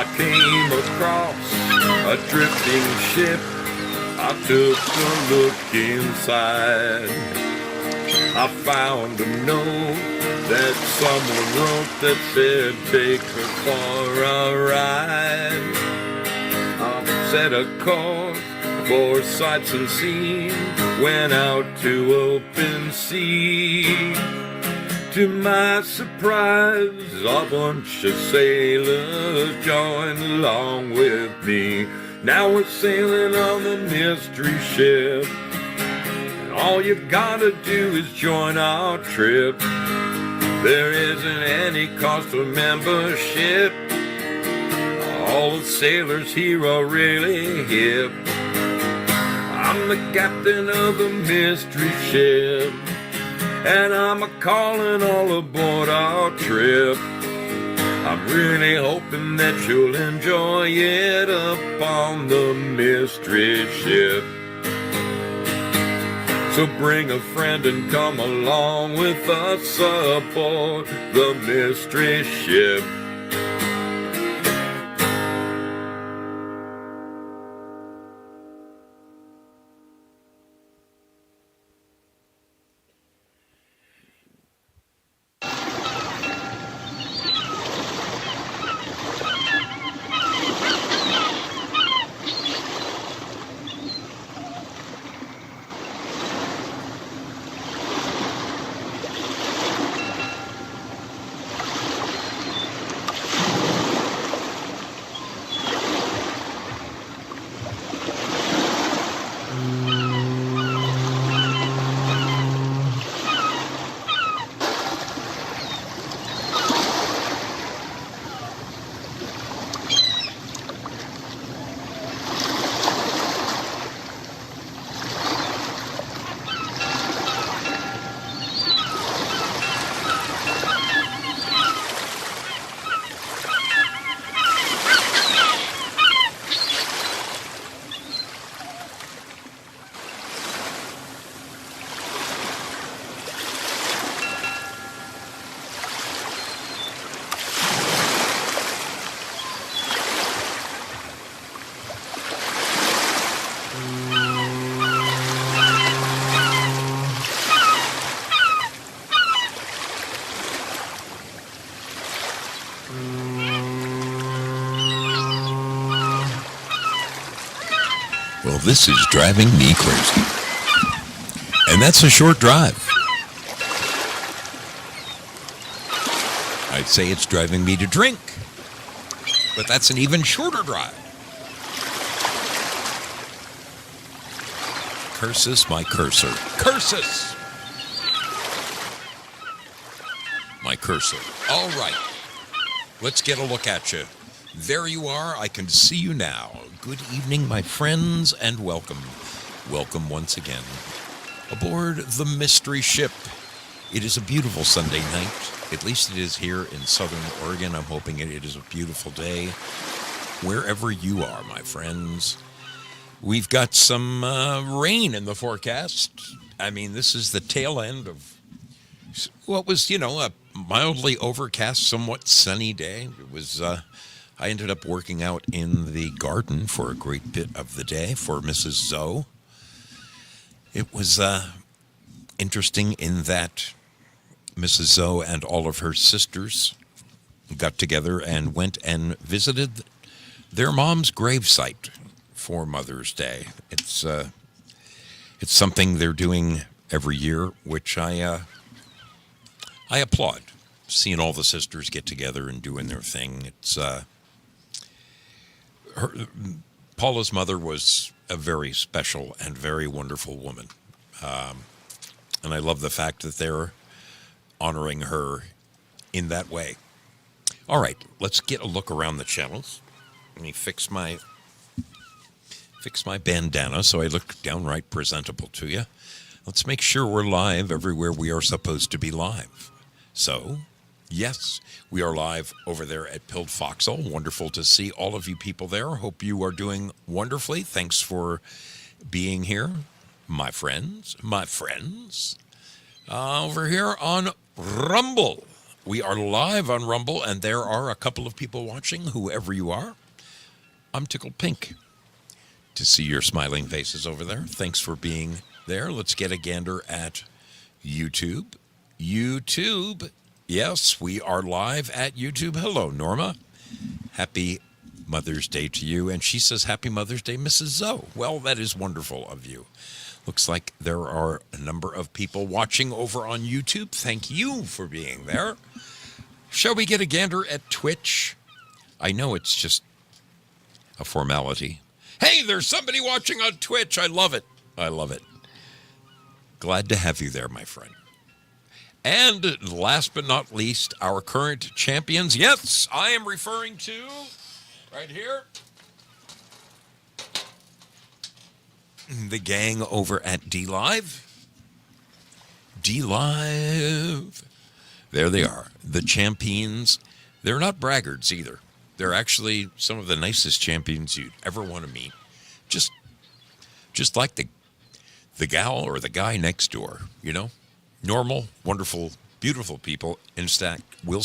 I came across a drifting ship. I took a look inside. I found a note that someone wrote that said, take her for a ride. I set a course for sights unseen, went out to open sea. To my surprise, a bunch of sailors joined along with me. Now we're sailing on the mystery ship, and all you gotta do is join our trip. There isn't any cost of membership. All the sailors here are really hip. I'm the captain of the mystery ship, and I'm a-calling all aboard our trip. I'm really hoping that you'll enjoy it up on the mystery ship. So bring a friend and come along with us aboard the mystery ship. Well, this is driving me crazy. And that's a short drive. I'd say it's driving me to drink, but that's an even shorter drive. Curses my cursor. Curses! My cursor. All right. Let's get a look at you. There you are. I can see you now. Good evening, my friends, and welcome. Welcome once again aboard the mystery ship. It is a beautiful Sunday night. At least it is here in Southern Oregon. I'm hoping it is a beautiful day wherever you are, my friends. We've got some rain in the forecast. I mean, this is the tail end of what was, a mildly overcast, somewhat sunny day. It was, I ended up working out in the garden for a great bit of the day for Mrs. Zoe. It was interesting in that Mrs. Zoe and all of her sisters got together and went and visited their mom's gravesite for Mother's Day. It's something they're doing every year, which I applaud. Seeing all the sisters get together and doing their thing. It's Paula's mother was a very special and very wonderful woman, and I love the fact that they're honoring her in that way. All right, let's get a look around the channels. Let me fix my bandana so I look downright presentable to you. Let's make sure we're live everywhere we are supposed to be live. So, yes, we are live over there at Pilled Foxhole. Wonderful to see all of you people there. Hope you are doing wonderfully. Thanks for being here, my friends. Over here on Rumble. We are live on Rumble, and there are a couple of people watching, whoever you are. I'm tickled pink to see your smiling faces over there. Thanks for being there. Let's get a gander at YouTube. YouTube. Yes, we are live at YouTube. Hello, Norma. Happy Mother's Day to you. And she says, Happy Mother's Day, Mrs. Zoe. Well, that is wonderful of you. Looks like there are a number of people watching over on YouTube. Thank you for being there. Shall we get a gander at Twitch? I know it's just a formality. Hey, there's somebody watching on Twitch. I love it. I love it. Glad to have you there, my friend. And last but not least, our current champions. Yes, I am referring to right here the gang over at DLive. DLive. There they are. The champions. They're not braggarts either. They're actually some of the nicest champions you'd ever want to meet. Just like the gal or the guy next door, you know? Normal, wonderful, beautiful people. In fact, we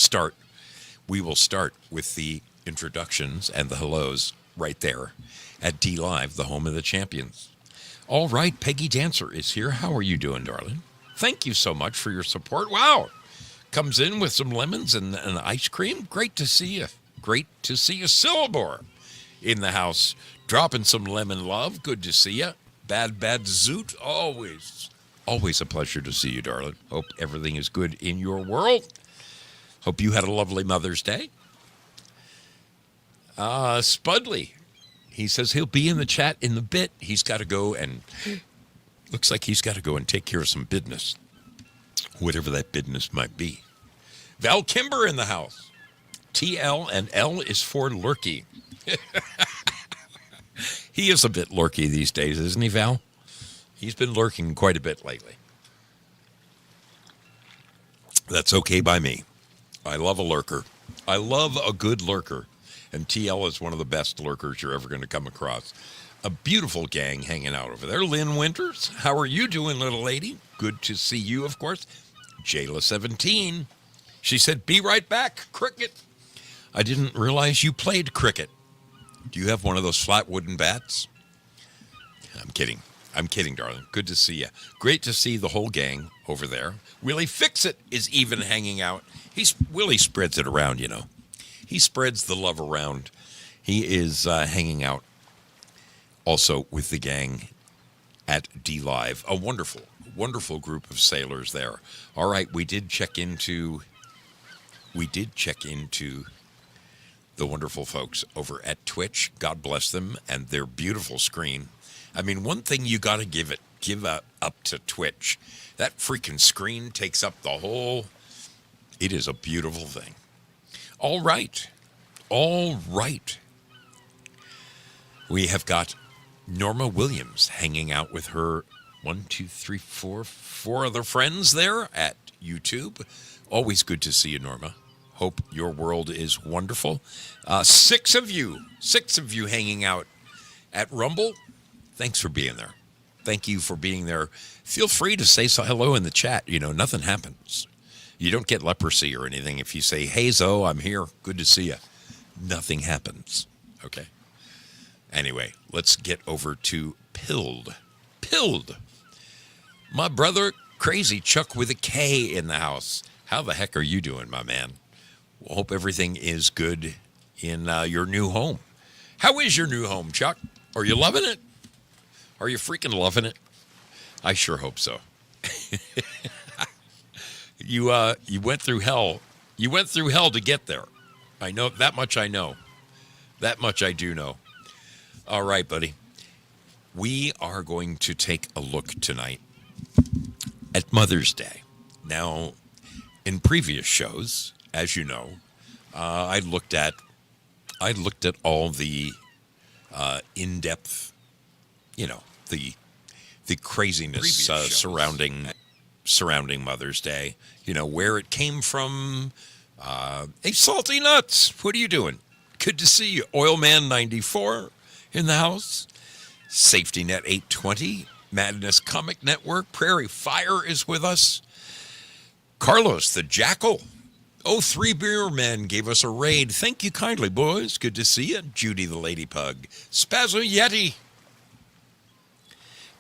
will start with the introductions and the hellos right there at DLive, the home of the champions. All right, Peggy Dancer is here. How are you doing, darling? Thank you so much for your support. Wow. Comes in with some lemons and ice cream. Great to see you. Great to see you, Syllabore, in the house. Dropping some lemon love. Good to see you. Bad Zoot. Always a pleasure to see you, darling. Hope everything is good in your world. Hope you had a lovely Mother's Day. Spudley. He says he'll be in the chat in a bit. He's got to go and looks like he's got to go and take care of some business, whatever that business might be. Val Kimber in the house. TL and L is for lurky. He is a bit lurky these days, isn't he, Val? He's been lurking quite a bit lately. That's okay by me. I love a lurker. I love a good lurker. And TL is one of the best lurkers you're ever going to come across. A beautiful gang hanging out over there. Lynn Winters, how are you doing, little lady? Good to see you, of course. Jayla17. She said, be right back, cricket. I didn't realize you played cricket. Do you have one of those flat wooden bats? I'm kidding. I'm kidding, darling. Good to see you. Great to see the whole gang over there. Willie Fixit is even hanging out. Willie spreads it around, you know. He spreads the love around. He is hanging out also with the gang at DLive. A wonderful, wonderful group of sailors there. All right, we did check into the wonderful folks over at Twitch. God bless them and their beautiful screen. I mean, one thing you got to give up to Twitch. That freaking screen takes up the whole. It is a beautiful thing. All right. We have got Norma Williams hanging out with her 4 other friends there at YouTube. Always good to see you, Norma. Hope your world is wonderful. 6 of you hanging out at Rumble. Thanks for being there. Thank you for being there. Feel free to say hello in the chat. You know, nothing happens. You don't get leprosy or anything if you say, hey, Zoe, I'm here. Good to see you. Nothing happens. Okay? Anyway, let's get over to Pilled. My brother, Crazy Chuck with a K in the house. How the heck are you doing, my man? Well, hope everything is good in your new home. How is your new home, Chuck? Are you loving it? Are you freaking loving it? I sure hope so. You went through hell. You went through hell to get there. I know that much. I know that much. I do know. All right, buddy. We are going to take a look tonight at Mother's Day. Now, in previous shows, as you know, I looked at all the in-depth, you know, the craziness surrounding Mother's Day. You know, where it came from. Hey, Salty Nuts, what are you doing? Good to see you. Oilman 94 in the house. Safety Net 820. Madness Comic Network. Prairie Fire is with us. Carlos the Jackal. Oh, Three Beer Men gave us a raid. Thank you kindly, boys. Good to see you. Judy the Lady Pug. Spazzo Yeti.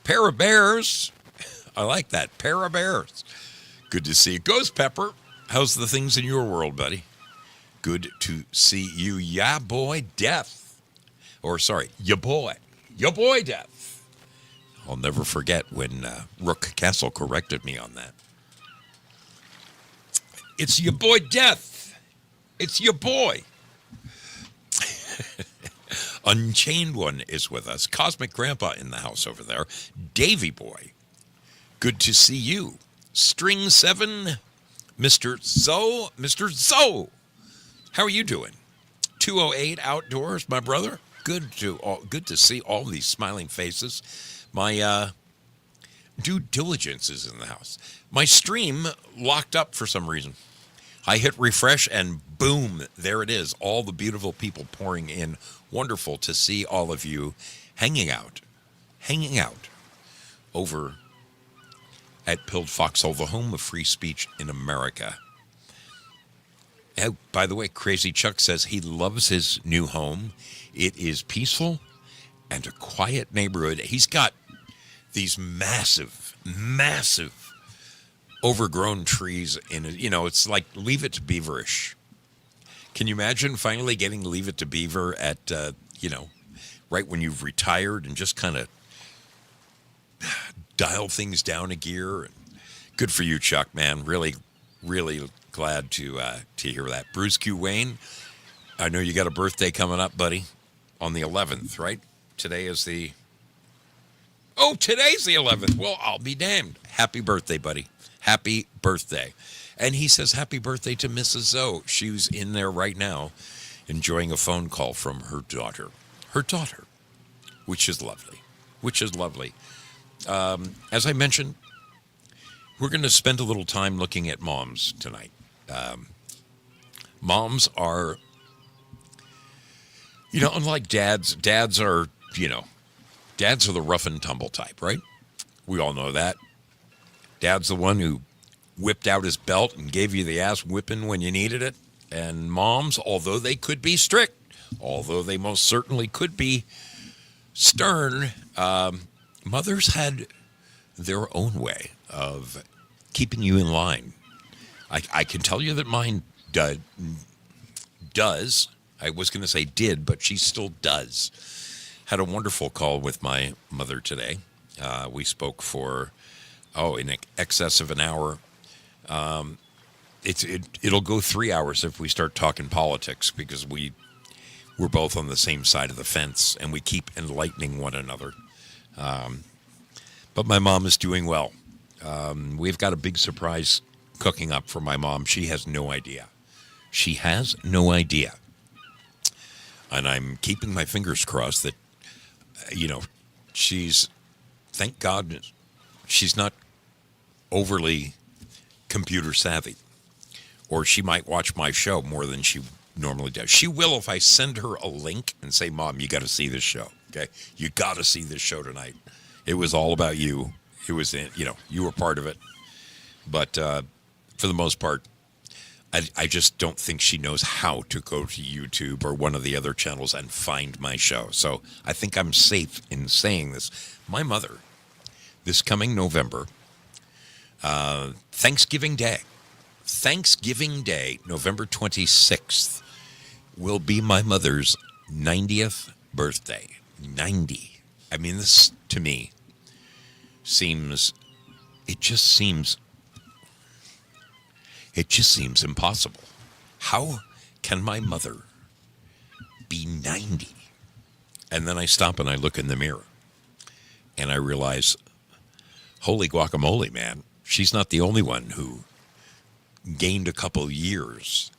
Pair of Bears. I like that. Pair of Bears. Good to see you. Ghost Pepper. How's the things in your world, buddy? Good to see you. Yeah, boy, Death. Or, sorry, ya boy. Ya boy, Death. I'll never forget when Rook Castle corrected me on that. It's your boy, Death. It's your boy. Unchained One is with us. Cosmic Grandpa in the house over there. Davy Boy. Good to see you. String 7. Mr. Zoe. How are you doing? 208 outdoors, my brother. Good to see all these smiling faces. My due diligence is in the house. My stream locked up for some reason. I hit refresh and boom, there it is. All the beautiful people pouring in. Wonderful to see all of you hanging out over at Pilled Foxhole, the home of free speech in America. Oh, by the way, Crazy Chuck says he loves his new home. It is peaceful and a quiet neighborhood. He's got these massive overgrown trees in it. You know, it's like Leave It to Beaverish. Can you imagine finally getting Leave It to Beaver at, right when you've retired and just kind of dial things down a gear? And good for you, Chuck, man. Really, really glad to hear that. Bruce Q. Wayne, I know you got a birthday coming up, buddy, on the 11th, right? Today's the 11th. Well, I'll be damned. Happy birthday, buddy. Happy birthday. And he says happy birthday to Mrs. Zoe. She's in there right now enjoying a phone call from her daughter. Which is lovely. As I mentioned, we're going to spend a little time looking at moms tonight. Moms are, unlike dads. Dads are the rough and tumble type, right? We all know that. Dad's the one who whipped out his belt and gave you the ass whipping when you needed it. And moms, although they could be strict, although they most certainly could be stern, mothers had their own way of keeping you in line. I can tell you that mine does. I was going to say did, but she still does. Had a wonderful call with my mother today. We spoke for, in excess of an hour. It'll go 3 hours if we start talking politics, because we're both on the same side of the fence and we keep enlightening one another. But my mom is doing well. We've got a big surprise cooking up for my mom. She has no idea. And I'm keeping my fingers crossed that, thank God, she's not overly computer savvy, or she might watch my show more than she normally does. She will if I send her a link and say, Mom, you got to see this show. Okay. You got to see this show tonight. It was all about you. It was, you were part of it. But for the most part, I just don't think she knows how to go to YouTube or one of the other channels and find my show. So I think I'm safe in saying this. My mother, this coming November, Thanksgiving Day, November 26th, will be my mother's 90th birthday. 90. I mean, this to me seems impossible. How can my mother be 90? And then I stop and I look in the mirror and I realize, holy guacamole, man. She's not the only one who gained a couple years.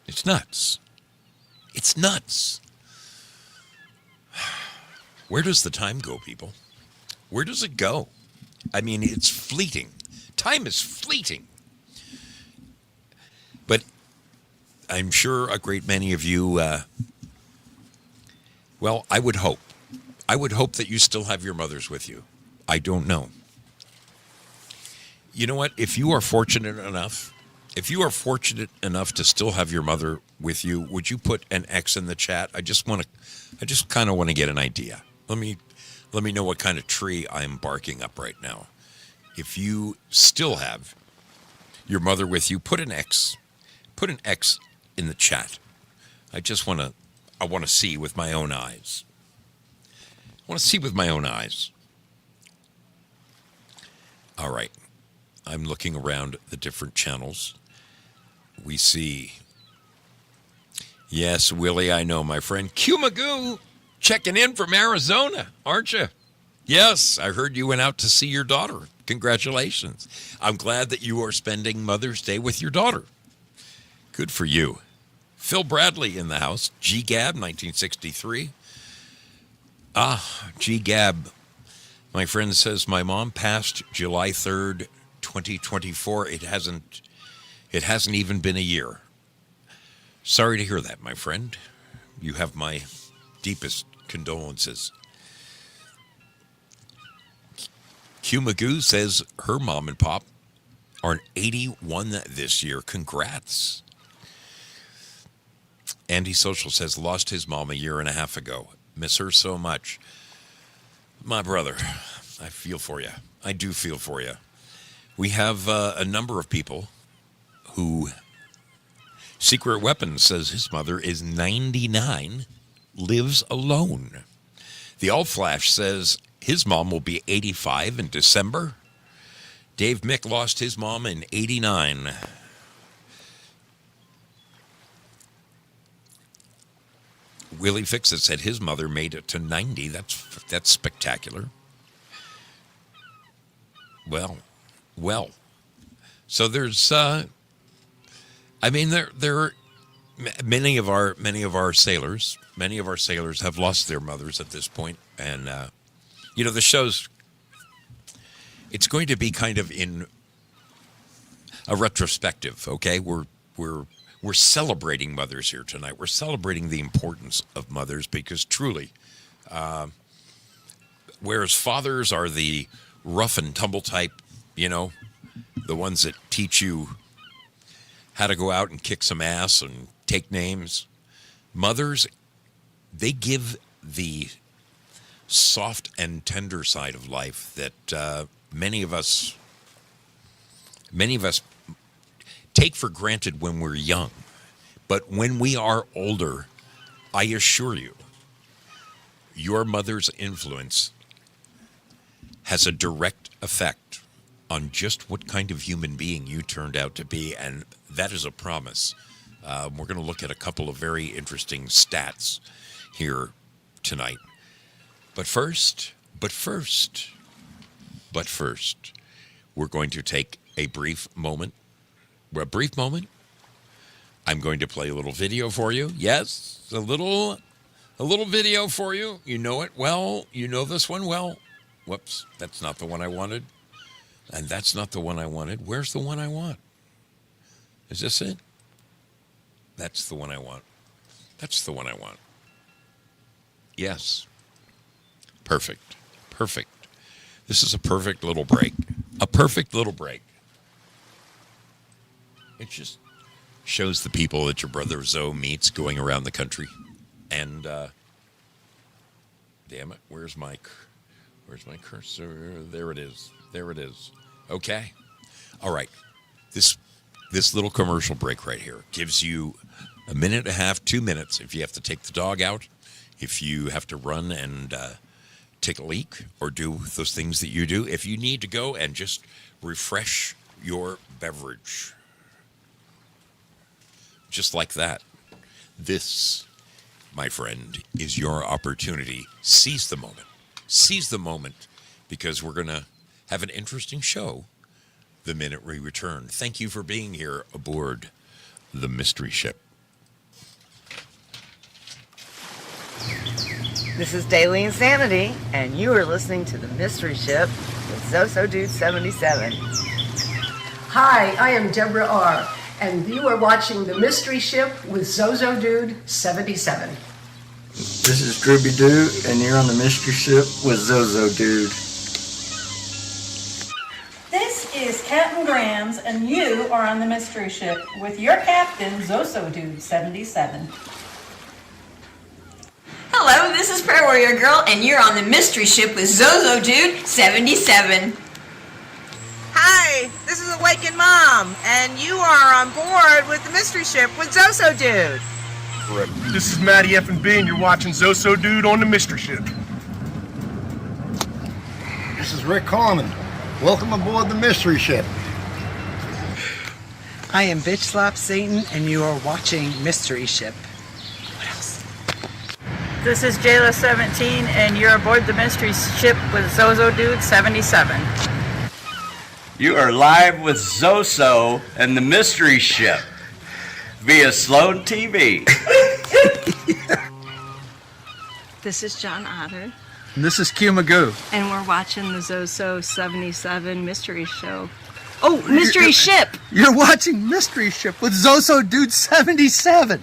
It's nuts. Where does the time go, people? Where does it go? I mean, it's fleeting. Time is fleeting. But I'm sure a great many of you, I would hope that you still have your mothers with you. I don't know. You know what? If you are fortunate enough If you are fortunate enough to still have your mother with you, would you put an X in the chat? I just kind of want to get an idea. Let me know what kind of tree I'm barking up right now. If you still have your mother with you, put an X. Put an X in the chat. I want to see with my own eyes. I want to see with my own eyes. All right. I'm looking around the different channels. We see. Yes, Willie, I know, my friend. Q Magoo, checking in from Arizona, aren't you? Yes, I heard you went out to see your daughter. Congratulations. I'm glad that you are spending Mother's Day with your daughter. Good for you. Phil Bradley in the house. G Gab, 1963. G Gab, my friend says, my mom passed July 3rd, 2024. It hasn't even been a year. Sorry to hear that, my friend. You have my deepest condolences. Q Magoo says her mom and pop are an 81 this year. Congrats. Andy Social says lost his mom a year and a half ago. Miss her so much. My brother, I feel for you. I do feel for you. We have a number of people who... Secret Weapons says his mother is 99, lives alone. The All Flash says his mom will be 85 in December. Dave Mick lost his mom in 89. Willie Fixit said his mother made it to 90. That's spectacular. Well. So there's, there are many of our sailors have lost their mothers at this point, and the show's. It's going to be kind of in a retrospective. Okay, we're celebrating mothers here tonight. We're celebrating the importance of mothers because truly, whereas fathers are the rough and tumble type, the ones that teach you how to go out and kick some ass and take names. Mothers, they give the soft and tender side of life that many of us take for granted when we're young. But when we are older, I assure you, your mother's influence has a direct effect on just what kind of human being you turned out to be, and that is a promise. We're going to look at a couple of very interesting stats here tonight. But first, we're going to take a brief moment. I'm going to play a little video for you. Yes, a little video for you. You know it well. You know this one well. Whoops, that's not the one I wanted. And that's not the one I wanted. Where's the one I want? Is this it? That's the one I want. That's the one I want. Yes. Perfect. This is a perfect little break. It just shows the people that your brother Zoe meets going around the country. And, damn it, where's my cursor? There it is. Okay. All right. This little commercial break right here gives you a minute and a half, 2 minutes if you have to take the dog out, if you have to run and take a leak or do those things that you do, if you need to go and just refresh your beverage. Just like that. This, my friend, is your opportunity. Seize the moment. Because we're going to have an interesting show the minute we return. Thank you for being here aboard the Mystery Ship. This is Daily Insanity, and you are listening to the Mystery Ship with Zoso Dude 77. Hi, I am Deborah R., and you are watching the Mystery Ship with Zoso Dude 77. This is Drooby Doo, and you're on the Mystery Ship with Zozo Dude. This is Captain Grams, and you are on the mystery ship with your captain, Zoso Dude 77. Hello, this is Prayer Warrior Girl, and you're on the mystery ship with Zoso Dude 77. Hi, this is Awakened Mom, and you are on board with the mystery ship with Zoso Dude. This is Matty F and B, and you're watching Zoso Dude on the mystery ship. This is Rick Coleman. Welcome aboard the mystery ship. I am Bitch Slap Satan, and you are watching Mystery Ship. What else? This is Jayla 17, and you're aboard the mystery ship with Zoso Dude 77. You are live with Zoso and the mystery ship via Sloan TV. This is John Otter, And this is Q Magoo. and we're watching the Zoso 77 mystery show. Oh, mystery ship! You're watching Mystery Ship with Zoso Dude 77.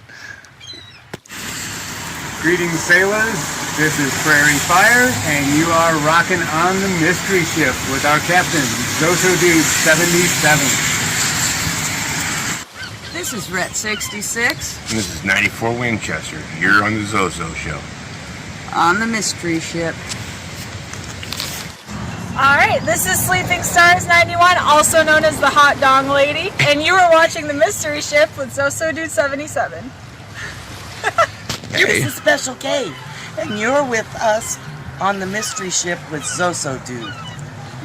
Greetings, sailors. This is Prairie Fire, and you are rocking on the mystery ship with our captain, Zoso Dude 77. This is Rhett 66 And this is 94 Winchester. You're on the Zoso show. on the mystery ship. All right, this is Sleeping Stars 91, also known as the Hot Dong Lady, and you are watching the mystery ship with Zoso Dude 77. This is Special K, and you're with us on the mystery ship with Zoso Dude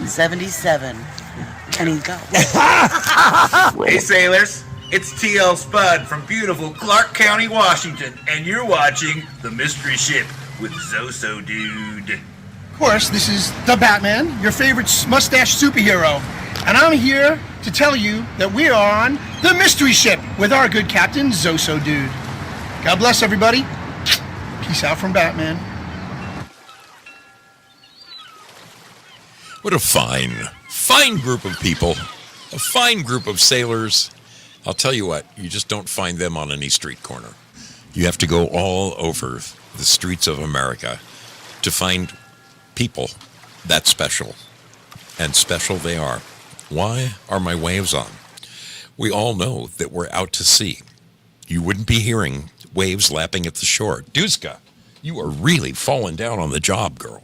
77. And he's got Hey sailors, it's TL Spud from beautiful Clark County, Washington, and you're watching The Mystery Ship with Zoso Dude. Of course, this is the Batman, your favorite mustache superhero. And I'm here to tell you that we are on the mystery ship with our good captain, Zoso Dude. God bless everybody. Peace out from Batman. What a fine group of people, a fine group of sailors. I'll tell you what, you just don't find them on any street corner. You have to go all over the streets of America to find people that special. And special they are. Why are my waves on? We all know that we're out to sea. You wouldn't be hearing waves lapping at the shore. Duska, you are really falling down on the job, girl.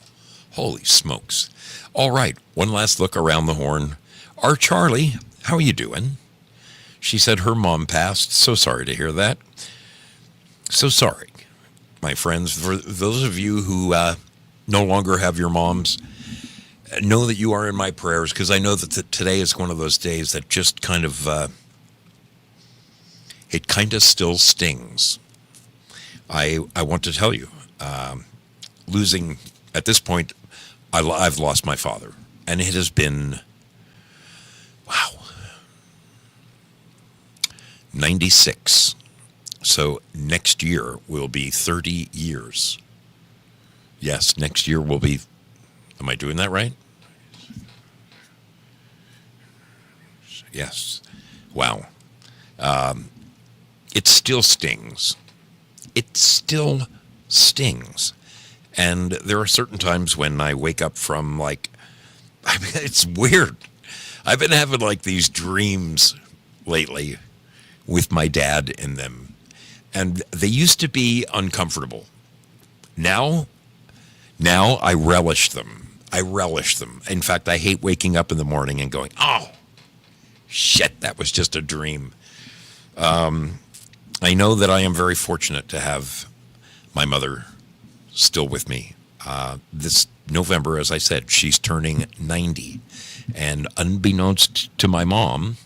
Holy smokes. All right, one last look around the horn. Our Charlie, how are you doing? She said her mom passed. So sorry to hear that. So sorry, my friends. For those of you who no longer have your moms, know that you are in my prayers, because I know that today is one of those days that just kind of, it kind of still stings. I want to tell you, losing, at this point, I've lost my father, and it has been, wow, 96. So next year will be 30 years. Yes, next year will be, am I doing that right? Yes. Wow. It still stings. It still stings. And there are certain times when I wake up from it's weird. I've been having these dreams lately with my dad in them. And they used to be uncomfortable. Now I relish them. In fact, I hate waking up in the morning and going, oh, shit, that was just a dream. I know that I am very fortunate to have my mother still with me. This November, as I said, she's turning 90. And unbeknownst to my mom,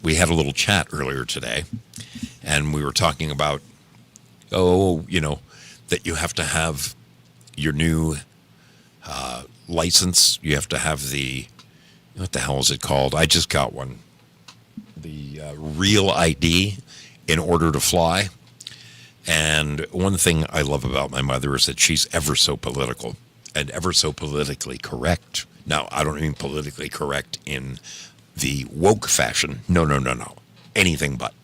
we had a little chat earlier today, and we were talking about, that you have to have your new license. You have to have what the hell is it called? I just got one. The real ID in order to fly. And one thing I love about my mother is that she's ever so political and ever so politically correct. Now, I don't mean politically correct in the woke fashion. No. Anything but.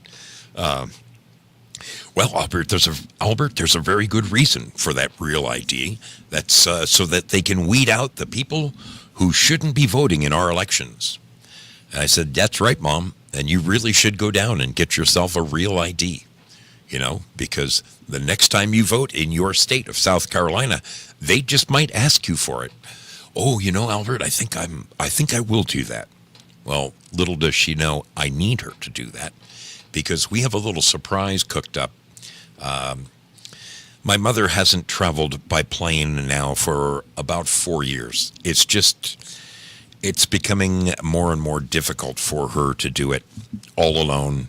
Well, Albert, there's a very good reason for that real ID. That's so that they can weed out the people who shouldn't be voting in our elections. And I said, that's right, Mom. And you really should go down and get yourself a real ID, because the next time you vote in your state of South Carolina, they just might ask you for it. Oh, Albert, I think I will do that. Well, little does she know I need her to do that because we have a little surprise cooked up. My mother hasn't traveled by plane now for about 4 years. It's becoming more and more difficult for her to do it all alone,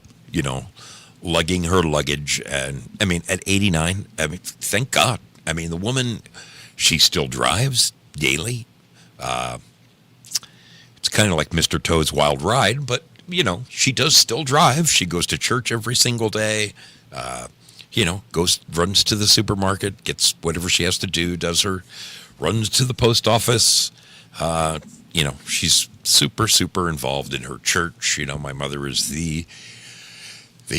lugging her luggage. And at 89, thank God. The woman, she still drives daily. It's kind of like Mr. Toad's Wild Ride, but, she does still drive. She goes to church every single day, runs to the supermarket, gets whatever she has to do, runs to the post office. She's super, super involved in her church. My mother is the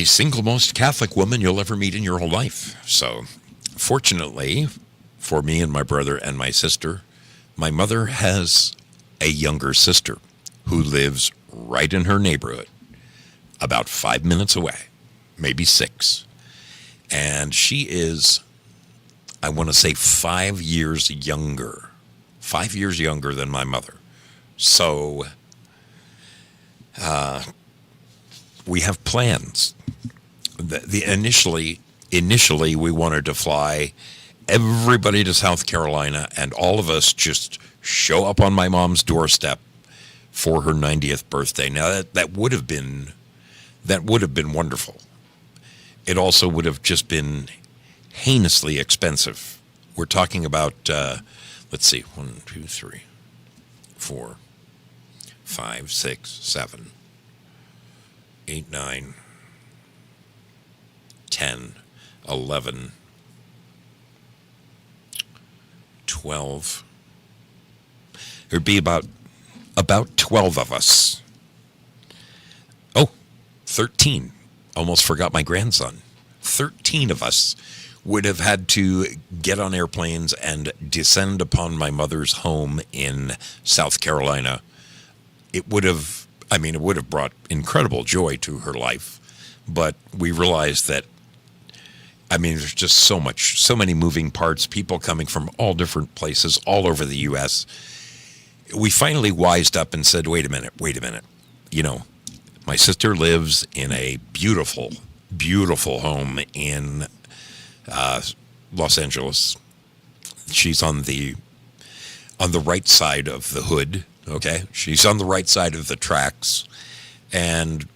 single most Catholic woman you'll ever meet in your whole life. So, fortunately for me and my brother and my sister, my mother has a younger sister who lives right in her neighborhood, about 5 minutes away, maybe 6. And she is, I want to say, 5 years younger. 5 years younger than my mother. So we have plans. Initially, we wanted to fly everybody to South Carolina and all of us just show up on my mom's doorstep for her 90th birthday. Now that would have been wonderful. It also would have just been heinously expensive. We're talking about let's see, 1, 2, 3, 4, 5, 6, 7, 8, 9, 10, 11, 12. There'd be about 12 of us. Oh, 13. Almost forgot my grandson. 13 of us would have had to get on airplanes and descend upon my mother's home in South Carolina. It would have brought incredible joy to her life, but we realized that, there's just so many moving parts, people coming from all different places all over the U.S. We finally wised up and said, wait a minute. My sister lives in a beautiful, beautiful home in Los Angeles. She's on the right side of the hood, okay? She's on the right side of the tracks, and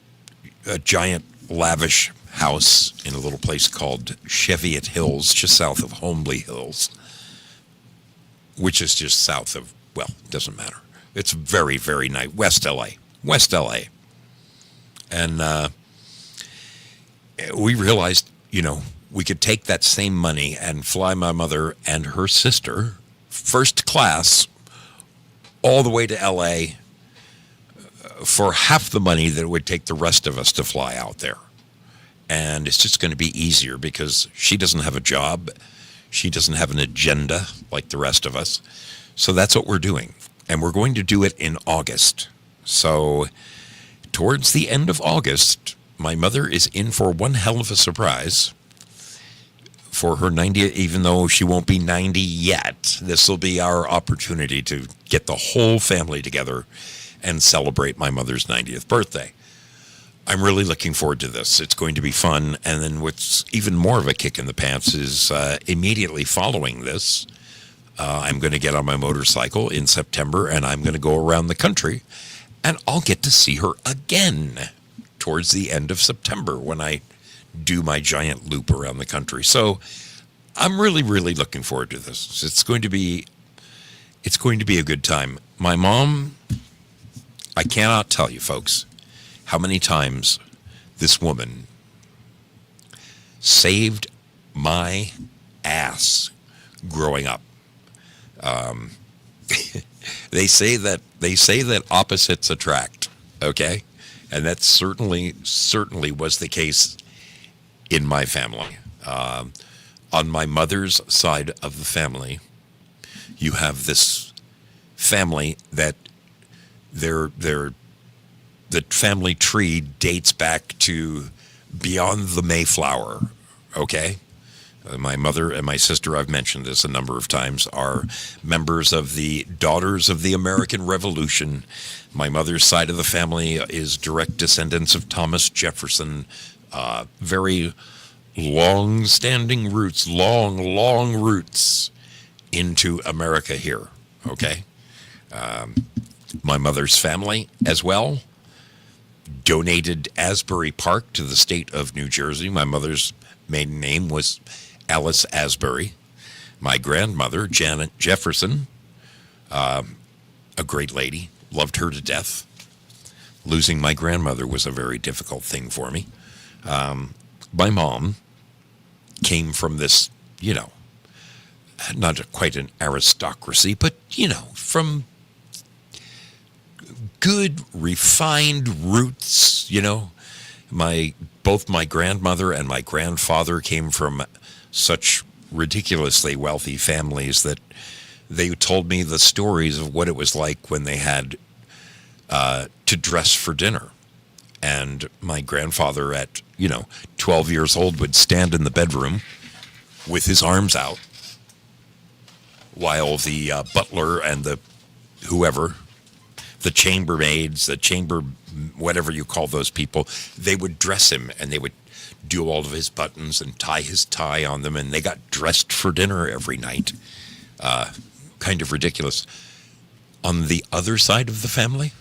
a giant, lavish house in a little place called Cheviot Hills, just south of Homely Hills, which is just south of, well, doesn't matter. It's very, very nice. West LA. And we realized, we could take that same money and fly my mother and her sister first class all the way to LA for half the money that it would take the rest of us to fly out there. And it's just going to be easier because she doesn't have a job. She doesn't have an agenda like the rest of us. So that's what we're doing. And we're going to do it in August. So towards the end of August, my mother is in for one hell of a surprise for her 90th, even though she won't be 90 yet. This will be our opportunity to get the whole family together and celebrate my mother's 90th birthday. I'm really looking forward to this. It's going to be fun. And then what's even more of a kick in the pants is immediately following this, I'm going to get on my motorcycle in September and I'm going to go around the country and I'll get to see her again towards the end of September when I do my giant loop around the country. So I'm really, really looking forward to this. It's going to be a good time. My mom, I cannot tell you, folks, how many times this woman saved my ass growing up. They say that opposites attract, okay? And that certainly was the case in my family. On my mother's side of the family, you have this family that the family tree dates back to beyond the Mayflower, okay? My mother and my sister, I've mentioned this a number of times, are members of the Daughters of the American Revolution. My mother's side of the family is direct descendants of Thomas Jefferson. Very long-standing roots, long roots into America here, okay? My mother's family as well donated Asbury Park to the state of New Jersey. My mother's maiden name was Alice Asbury. My grandmother, Janet Jefferson, a great lady, loved her to death. Losing my grandmother was a very difficult thing for me. My mom came from this, not quite an aristocracy, but, from good, refined roots, Both my grandmother and my grandfather came from such ridiculously wealthy families that they told me the stories of what it was like when they had to dress for dinner. And my grandfather at, 12 years old would stand in the bedroom with his arms out while the butler and the chambermaids, whatever you call those people, they would dress him and they would do all of his buttons and tie his tie on them, and they got dressed for dinner every night. Kind of ridiculous. On the other side of the family,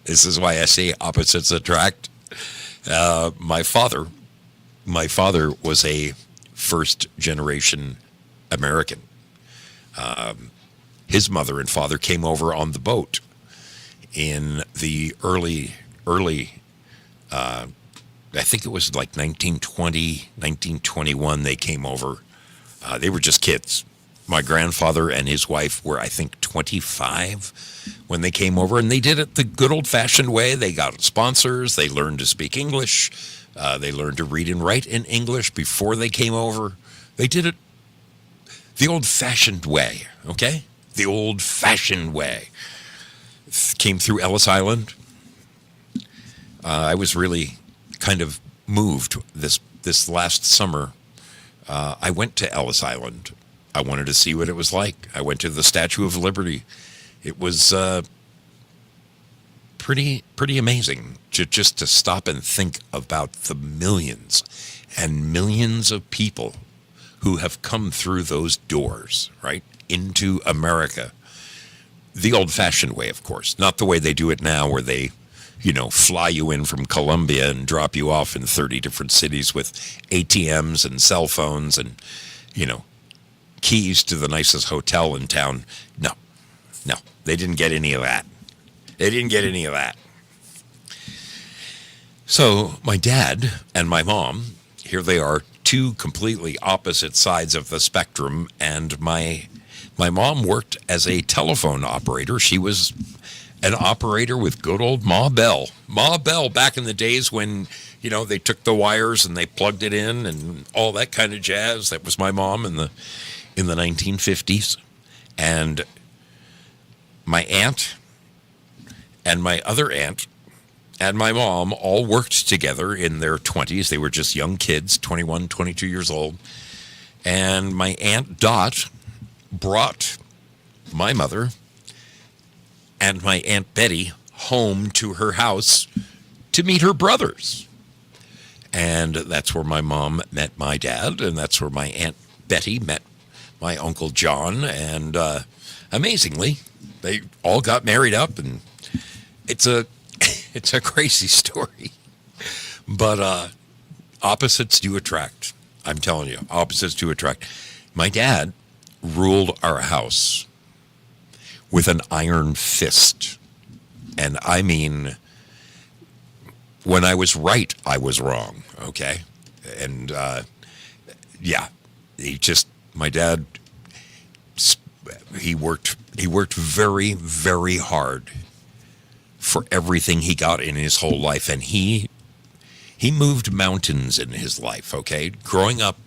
this is why I say opposites attract. My father was a first-generation American. His mother and father came over on the boat in the early, I think it was like 1920, 1921 they came over. They were just kids. My grandfather and his wife were, I think, 25 when they came over, and they did it the good old-fashioned way. They got sponsors. They learned to speak English. They learned to read and write in English before they came over. They did it the old-fashioned way, okay? The old-fashioned way. Came through Ellis Island. I was really kind of moved this last summer. I went to Ellis Island. I wanted to see what it was like. I went to the Statue of Liberty. It was pretty amazing just to stop and think about the millions and millions of people who have come through those doors, right, into America. The old-fashioned way, of course, not the way they do it now where they, fly you in from Colombia and drop you off in 30 different cities with ATMs and cell phones and, keys to the nicest hotel in town. No, they didn't get any of that. So my dad and my mom, here they are, two completely opposite sides of the spectrum, and my mom worked as a telephone operator. She was an operator with good old Ma Bell. Ma Bell back in the days when, they took the wires and they plugged it in and all that kind of jazz. That was my mom in the 1950s. And my aunt and my other aunt and my mom all worked together in their 20s. They were just young kids, 21, 22 years old. And my Aunt Dot brought my mother and my Aunt Betty home to her house to meet her brothers. And that's where my mom met my dad, and that's where my Aunt Betty met my Uncle John, and amazingly, they all got married up, and it's a crazy story. But opposites do attract. I'm telling you, opposites do attract. My dad ruled our house with an iron fist. And I mean, when I was right, I was wrong, okay? And, my dad, he worked very, very hard for everything he got in his whole life. And he moved mountains in his life, okay? Growing up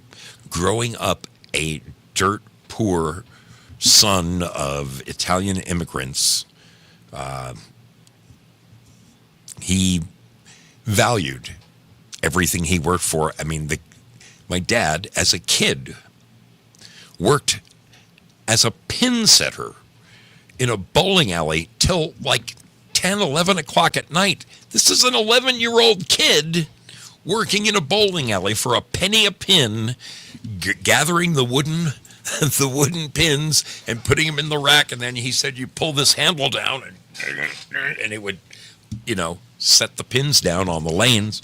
a dirt poor son of Italian immigrants. He valued everything he worked for. I mean, my dad, as a kid, worked as a pin setter in a bowling alley till like 10, 11 o'clock at night. This is an 11-year-old kid working in a bowling alley for a penny a pin, gathering the wooden pins and putting them in the rack. And then he said, you pull this handle down and it would, set the pins down on the lanes.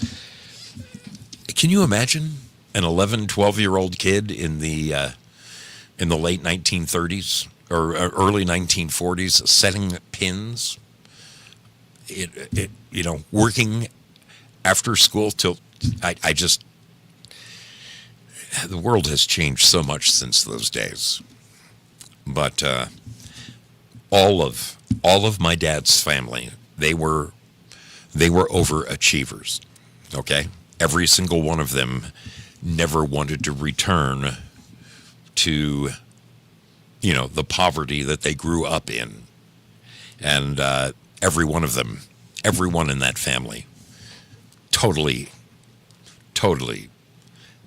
Can you imagine an 11, 12-year-old kid in the late 1930s or early 1940s setting pins? Working after school till the world has changed so much since those days. But all of my dad's family, they were overachievers. Okay? Every single one of them never wanted to return to, the poverty that they grew up in. And everyone in that family totally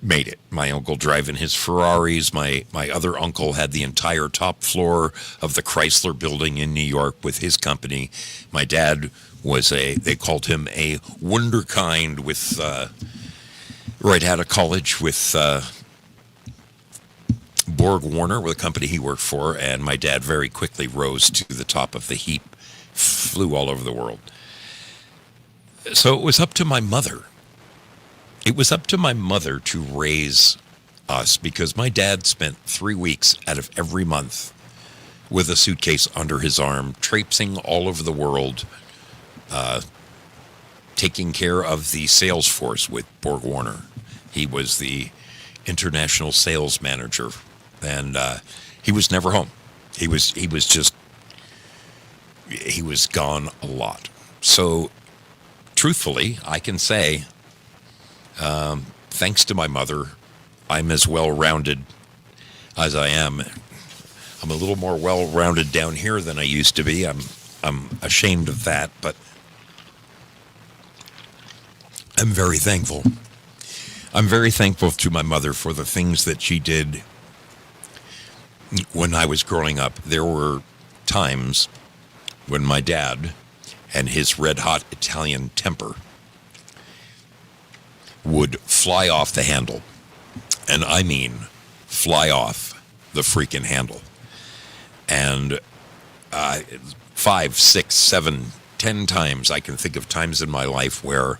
made it. My uncle driving his Ferraris. My other uncle had the entire top floor of the Chrysler building in New York with his company. My dad was they called him a wunderkind with, right out of college with Borg Warner, with a company he worked for, and my dad very quickly rose to the top of the heap, flew all over the world. So it was up to my mother. It was up to my mother to raise us, because my dad spent 3 weeks out of every month with a suitcase under his arm, traipsing all over the world, taking care of the sales force with Borg Warner. He was the international sales manager, and he was never home. He was gone a lot. So, truthfully, I can say, thanks to my mother, I'm as well-rounded as I am. I'm a little more well-rounded down here than I used to be. I'm ashamed of that, but I'm very thankful. I'm very thankful to my mother for the things that she did when I was growing up. There were times when my dad and his red-hot Italian temper would fly off the handle. And I mean fly off the freaking handle. And 5, 6, 7, 10 times, I can think of times in my life where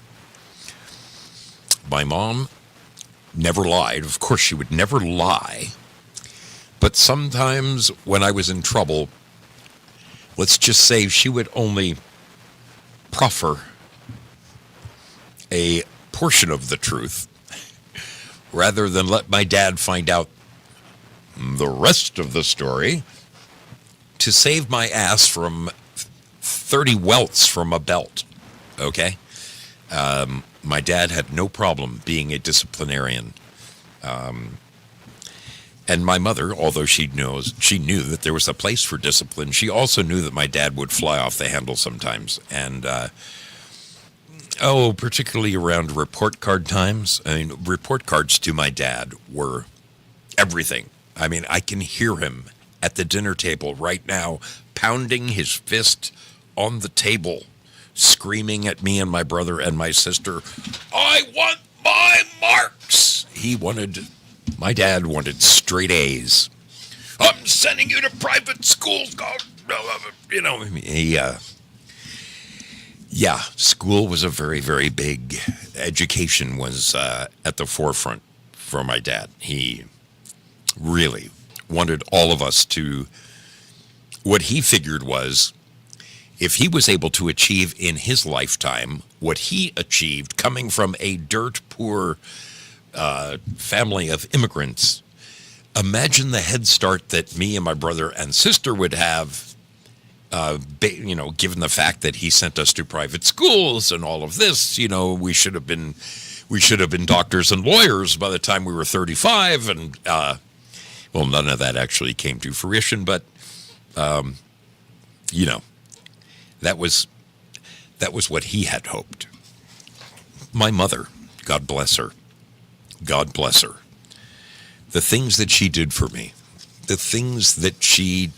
my mom never lied. Of course, she would never lie. But sometimes when I was in trouble, let's just say she would only proffer a portion of the truth rather than let my dad find out the rest of the story, to save my ass from 30 welts from a belt. Okay? My dad had no problem being a disciplinarian. And my mother, although she knew that there was a place for discipline, she also knew that my dad would fly off the handle sometimes. And, particularly around report card times. I mean, report cards to my dad were everything. I mean, I can hear him at the dinner table right now, pounding his fist on the table, screaming at me and my brother and my sister, "I want my marks!" My dad wanted straight A's. "I'm sending you to private schools." School was a very, very big, education was at the forefront for my dad. He really wanted all of us to, what he figured was, if he was able to achieve in his lifetime what he achieved coming from a dirt poor family of immigrants, imagine the head start that me and my brother and sister would have, given the fact that he sent us to private schools and all of this. We should have been doctors and lawyers by the time we were 35, Well, none of that actually came to fruition, but, you know, that was what he had hoped. My mother, God bless her, God bless her. The things that she did for me, the things that she...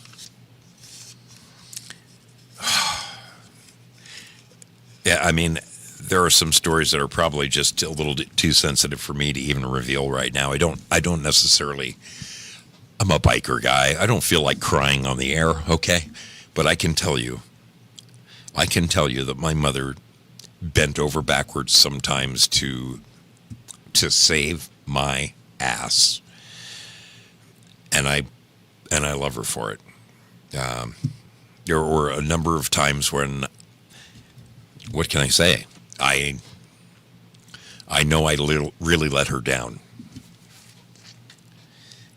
Yeah, I mean, there are some stories that are probably just a little too sensitive for me to even reveal right now. I don't necessarily... I'm a biker guy. I don't feel like crying on the air, okay? But I can tell you that my mother bent over backwards sometimes to save my ass. And I love her for it. There were a number of times when, what can I say? I know I really let her down.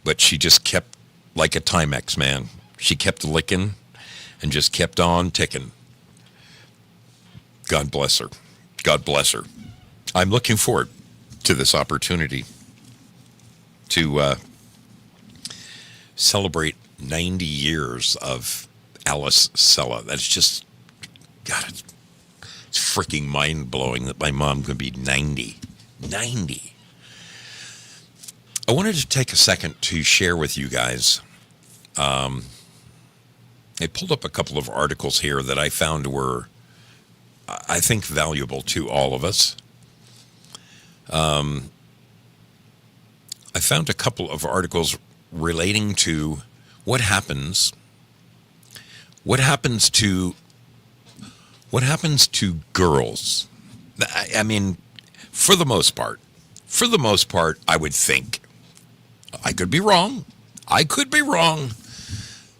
But she just kept, like a Timex, man. She kept licking and just kept on ticking. God bless her. God bless her. I'm looking forward to this opportunity to celebrate 90 years of Alice Sella. That's just, God, it's freaking mind-blowing that my mom could be 90. 90. I wanted to take a second to share with you guys. I pulled up a couple of articles here that I found were, I think, valuable to all of us. I found a couple of articles relating to what happens to girls. I mean, for the most part, I would think. I could be wrong.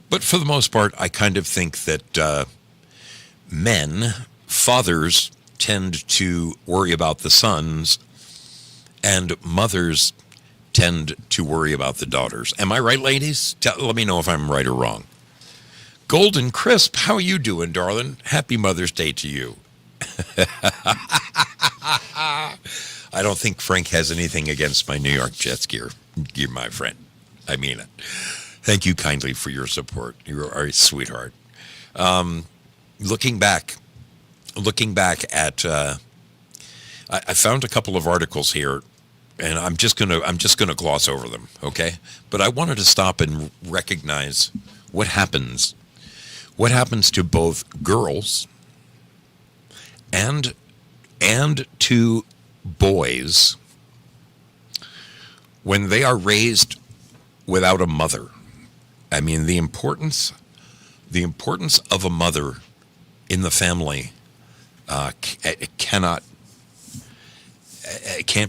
But for the most part, I kind of think that fathers tend to worry about the sons, and mothers tend to worry about the daughters. Am I right, ladies? Let me know if I'm right or wrong. Golden Crisp, how are you doing, darling? Happy Mother's Day to you. I don't think Frank has anything against my New York Jets gear, my friend. I mean it. Thank you kindly for your support. You are a sweetheart. Looking back at, I found a couple of articles here, and I'm just gonna gloss over them, okay? But I wanted to stop and recognize what happens to both girls and to boys when they are raised without a mother. I mean, the importance of a mother in the family it can't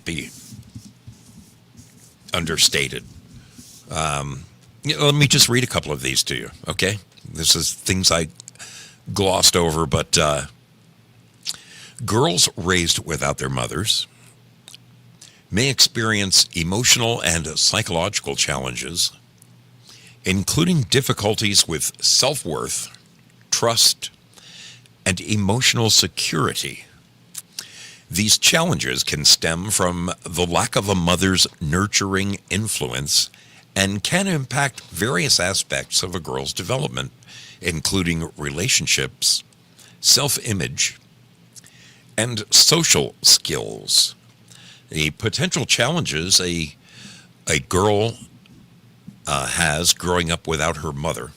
be understated. Let me just read a couple of these to you, okay? This is things I glossed over, but girls raised without their mothers may experience emotional and psychological challenges, including difficulties with self-worth, trust, and emotional security. These challenges can stem from the lack of a mother's nurturing influence and can impact various aspects of a girl's development, including relationships, self-image, and social skills. The potential challenges a girl has growing up without her mother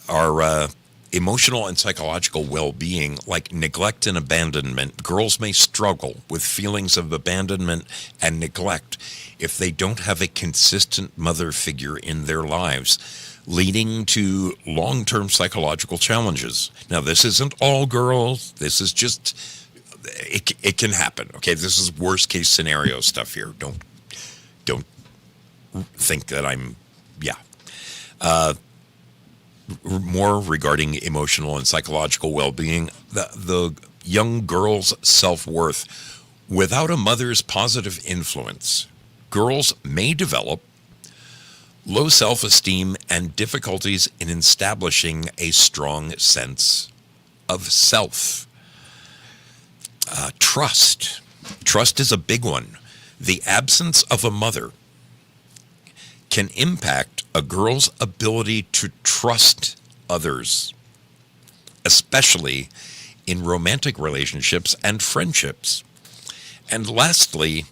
are emotional and psychological well-being, like neglect and abandonment. Girls may struggle with feelings of abandonment and neglect if they don't have a consistent mother figure in their lives, leading to long-term psychological challenges. Now, this isn't all girls. This is just, it can happen, okay? This is worst-case scenario stuff here. Don't think that I'm, more regarding emotional and psychological well-being. The young girl's self-worth. Without a mother's positive influence, girls may develop low self-esteem and difficulties in establishing a strong sense of self. Trust. Trust is a big one. The absence of a mother can impact a girl's ability to trust others, especially in romantic relationships and friendships. And lastly,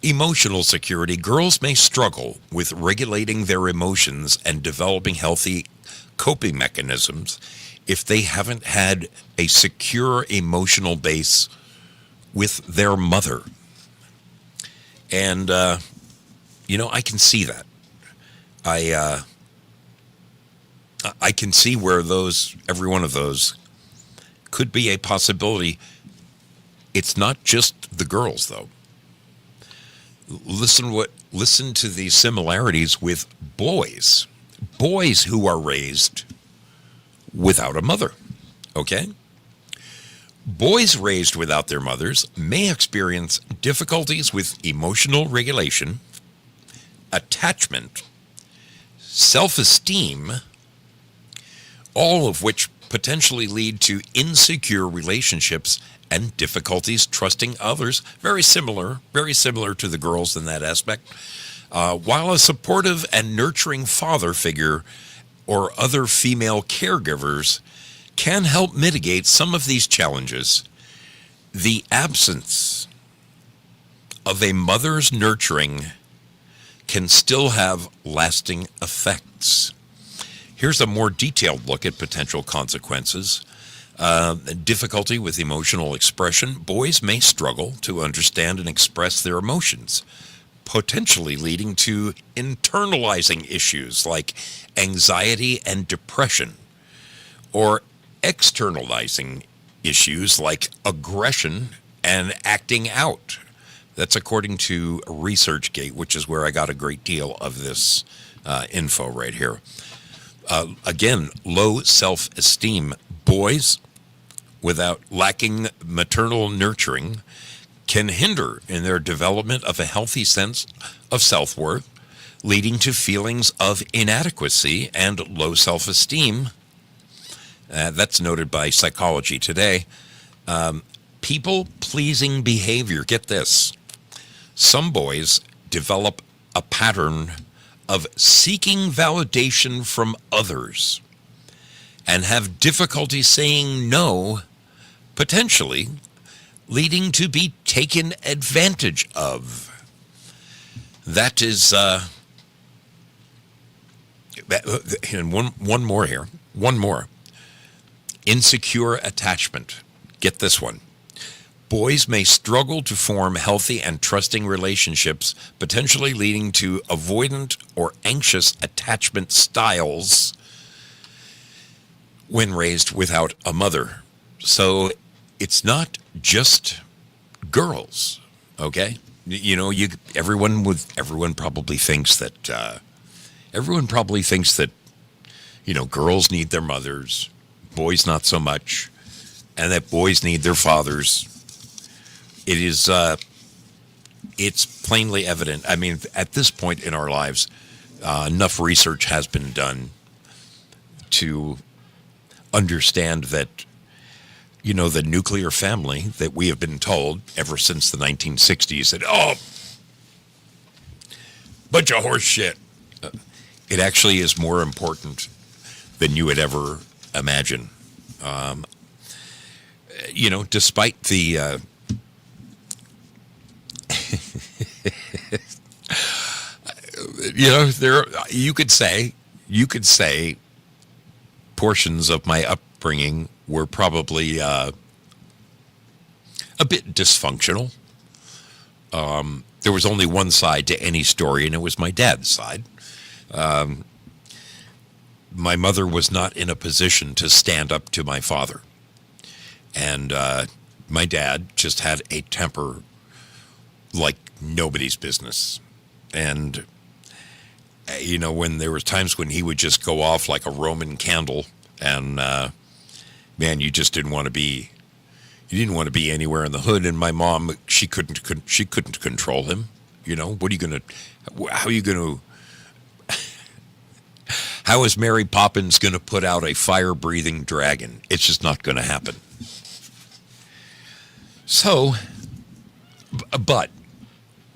emotional security. Girls may struggle with regulating their emotions and developing healthy coping mechanisms if they haven't had a secure emotional base with their mother. And, I can see that. I can see where every one of those could be a possibility. It's not just the girls, though. Listen to the similarities with boys who are raised without a mother. Okay? Boys raised without their mothers may experience difficulties with emotional regulation, attachment, self-esteem, all of which potentially lead to insecure relationships and difficulties trusting others. Very similar to the girls in that aspect. While a supportive and nurturing father figure or other female caregivers can help mitigate some of these challenges, the absence of a mother's nurturing can still have lasting effects. Here's a more detailed look at potential consequences. Difficulty with emotional expression. Boys may struggle to understand and express their emotions, potentially leading to internalizing issues like anxiety and depression, or externalizing issues like aggression and acting out. That's according to ResearchGate, which is where I got a great deal of this info right here. Again, low self-esteem. Boys without lacking maternal nurturing can hinder in their development of a healthy sense of self-worth, leading to feelings of inadequacy and low self-esteem. That's noted by Psychology Today. People-pleasing behavior. Get this. Some boys develop a pattern of seeking validation from others and have difficulty saying no, potentially leading to be taken advantage of. That is, and one more here. One more. Insecure attachment. Get this one. Boys may struggle to form healthy and trusting relationships, potentially leading to avoidant or anxious attachment styles when raised without a mother. So it's not just girls, okay? Everyone probably thinks that girls need their mothers, boys not so much, and that boys need their fathers. It is, it's plainly evident. I mean, at this point in our lives, enough research has been done to understand that, the nuclear family that we have been told ever since the 1960s that, bunch of horse shit. It actually is more important than you would ever imagine. Despite the, you could say portions of my upbringing were probably a bit dysfunctional. There was only one side to any story, and it was my dad's side. My mother was not in a position to stand up to my father. And my dad just had a temper like nobody's business. And, when there was times when he would just go off like a Roman candle, and, man, you just didn't want to be anywhere in the hood. And my mom, she couldn't control him. How is Mary Poppins going to put out a fire-breathing dragon? It's just not going to happen. So, but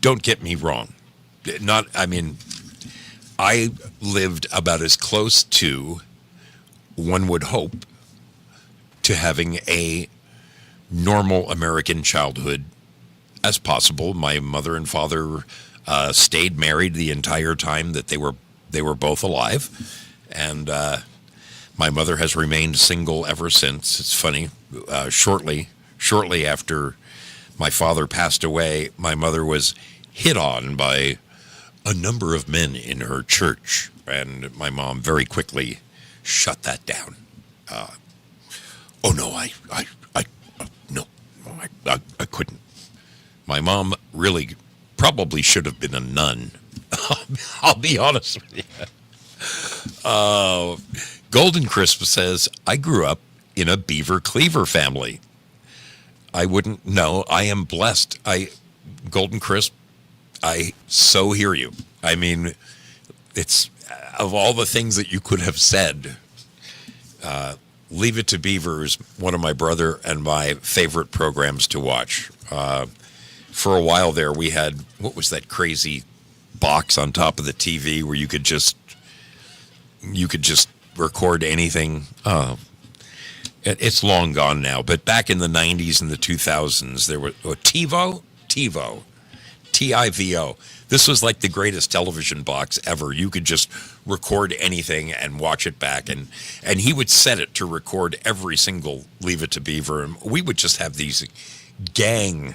don't get me wrong. I lived about as close to, one would hope, to having a normal American childhood as possible. My mother and father stayed married the entire time that they were both alive, and my mother has remained single ever since. It's funny. Shortly after my father passed away, my mother was hit on by a number of men in her church, and my mom very quickly shut that down. I couldn't. My mom really probably should have been a nun. I'll be honest with you. Golden Crisp says, I grew up in a beaver cleaver family. I wouldn't know. I am blessed. Golden Crisp, I so hear you. I mean, it's of all the things that you could have said, Leave It to Beaver is one of my brother and my favorite programs to watch. For a while there, we had, what was that crazy box on top of the TV where you could just record anything. It's long gone now, but back in the 90s and the 2000s, there was TiVo, T-I-V-O. This was like the greatest television box ever. You could just record anything and watch it back, and he would set it to record every single Leave It to Beaver, and we would just have these gang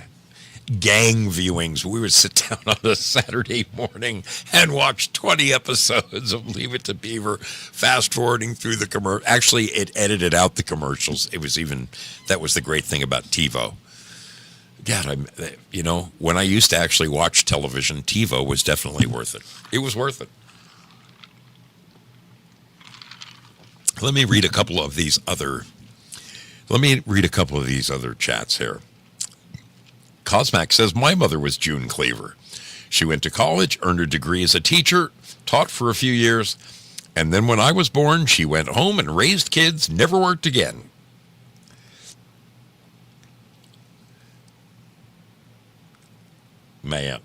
viewings. We would sit down on a Saturday morning and watch 20 episodes of Leave It to Beaver, fast forwarding through the commercial. Actually, it edited out the commercials. That was the great thing about TiVo. God, when I used to actually watch television, TiVo was definitely worth it. It was worth it. Let me read a couple of these other chats here. Cosmac says, my mother was June Cleaver. She went to college, earned her degree as a teacher, taught for a few years, and then when I was born, she went home and raised kids, never worked again. Man,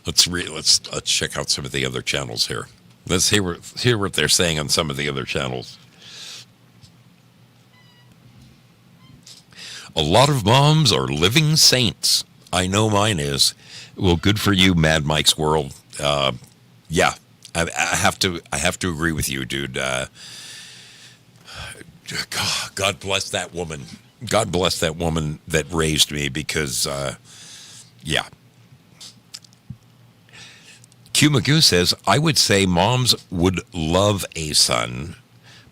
let's check out some of the other channels here. Let's hear what they're saying on some of the other channels. A lot of moms are living saints. I know mine is. Well, good for you, Mad Mike's World. Yeah, I have to agree with you, dude. God bless that woman. God bless that woman that raised me, because, yeah. Q Magoo says, I would say moms would love a son,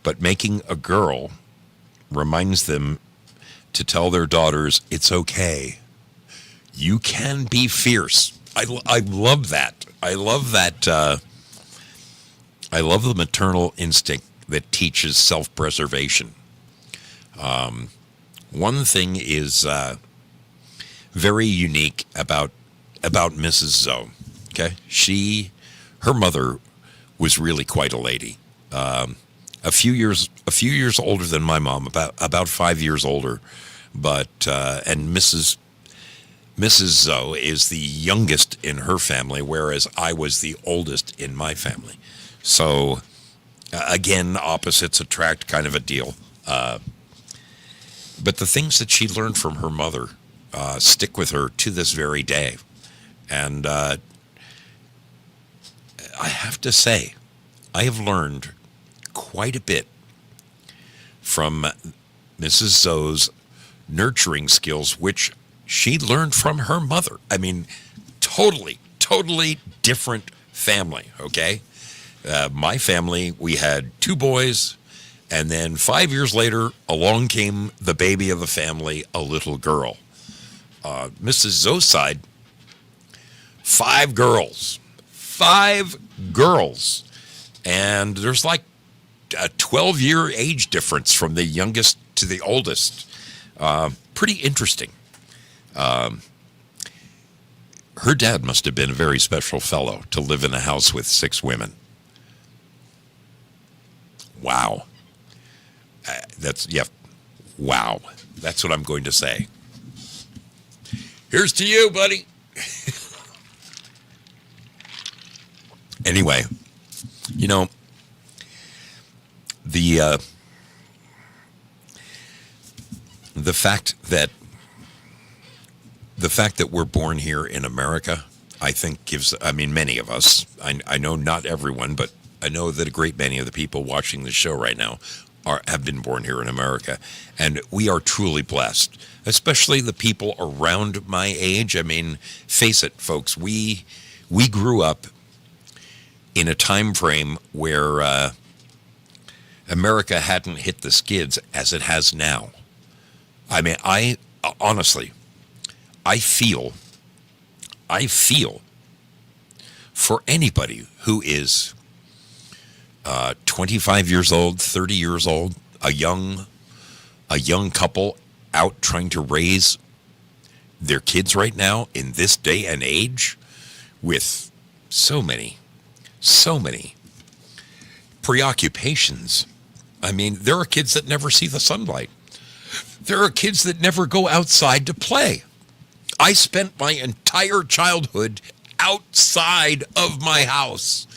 but making a girl reminds them to tell their daughters it's okay. You can be fierce. I love that. I love that. I love the maternal instinct that teaches self-preservation. One thing is very unique about Mrs. Zoe. Okay, her mother was really quite a lady. A few years older than my mom, about 5 years older, but and Mrs. Zoe is the youngest in her family, whereas I was the oldest in my family. So again, opposites attract kind of a deal. But the things that she learned from her mother stick with her to this very day, and I have to say, I have learned quite a bit from Mrs. Zoe's nurturing skills, which she learned from her mother. I mean, totally different family, okay? My family, we had 2 boys, and then 5 years later, along came the baby of the family, a little girl. Mrs. Zoe's side, 5 girls. 5 girls. And there's like a 12-year age difference from the youngest to the oldest. Pretty interesting. Her dad must have been a very special fellow to live in a house with 6 women. Wow. Wow. That's what I'm going to say. Here's to you, buddy. Anyway, You know, the fact that we're born here in America, I think many of us, I know not everyone, but I know that a great many of the people watching the show right now have been born here in America. And we are truly blessed, especially the people around my age. I mean, face it, folks, we grew up in a time frame where America hadn't hit the skids as it has now. I mean, I feel for anybody who is 25 years old, 30 years old, a young couple out trying to raise their kids right now in this day and age with so many preoccupations. I mean, there are kids that never see the sunlight. There are kids that never go outside to play. I spent my entire childhood outside of my house.